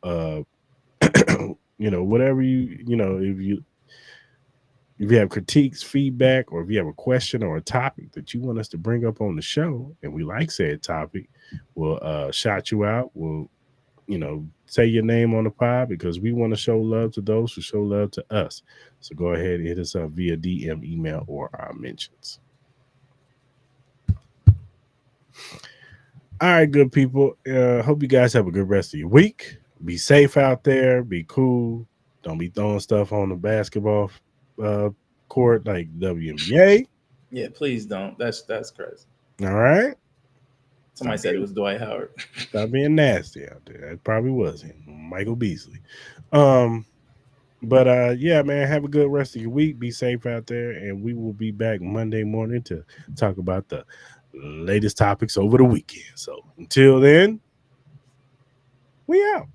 whatever if you have critiques, feedback, or if you have a question or a topic that you want us to bring up on the show and we like said topic, we'll shout you out. We'll say your name on the pod because we want to show love to those who show love to us. So go ahead and hit us up via DM, email, or our mentions. All right, good people. Hope you guys have a good rest of your week. Be safe out there. Be cool. Don't be throwing stuff on the basketball uh, court like WNBA. Yeah, please don't. That's crazy. All right. Somebody said it was Dwight Howard. Stop being nasty out there. That probably was him, Michael Beasley. But yeah, man, have a good rest of your week. Be safe out there, and we will be back Monday morning to talk about the latest topics over the weekend. So until then, we out.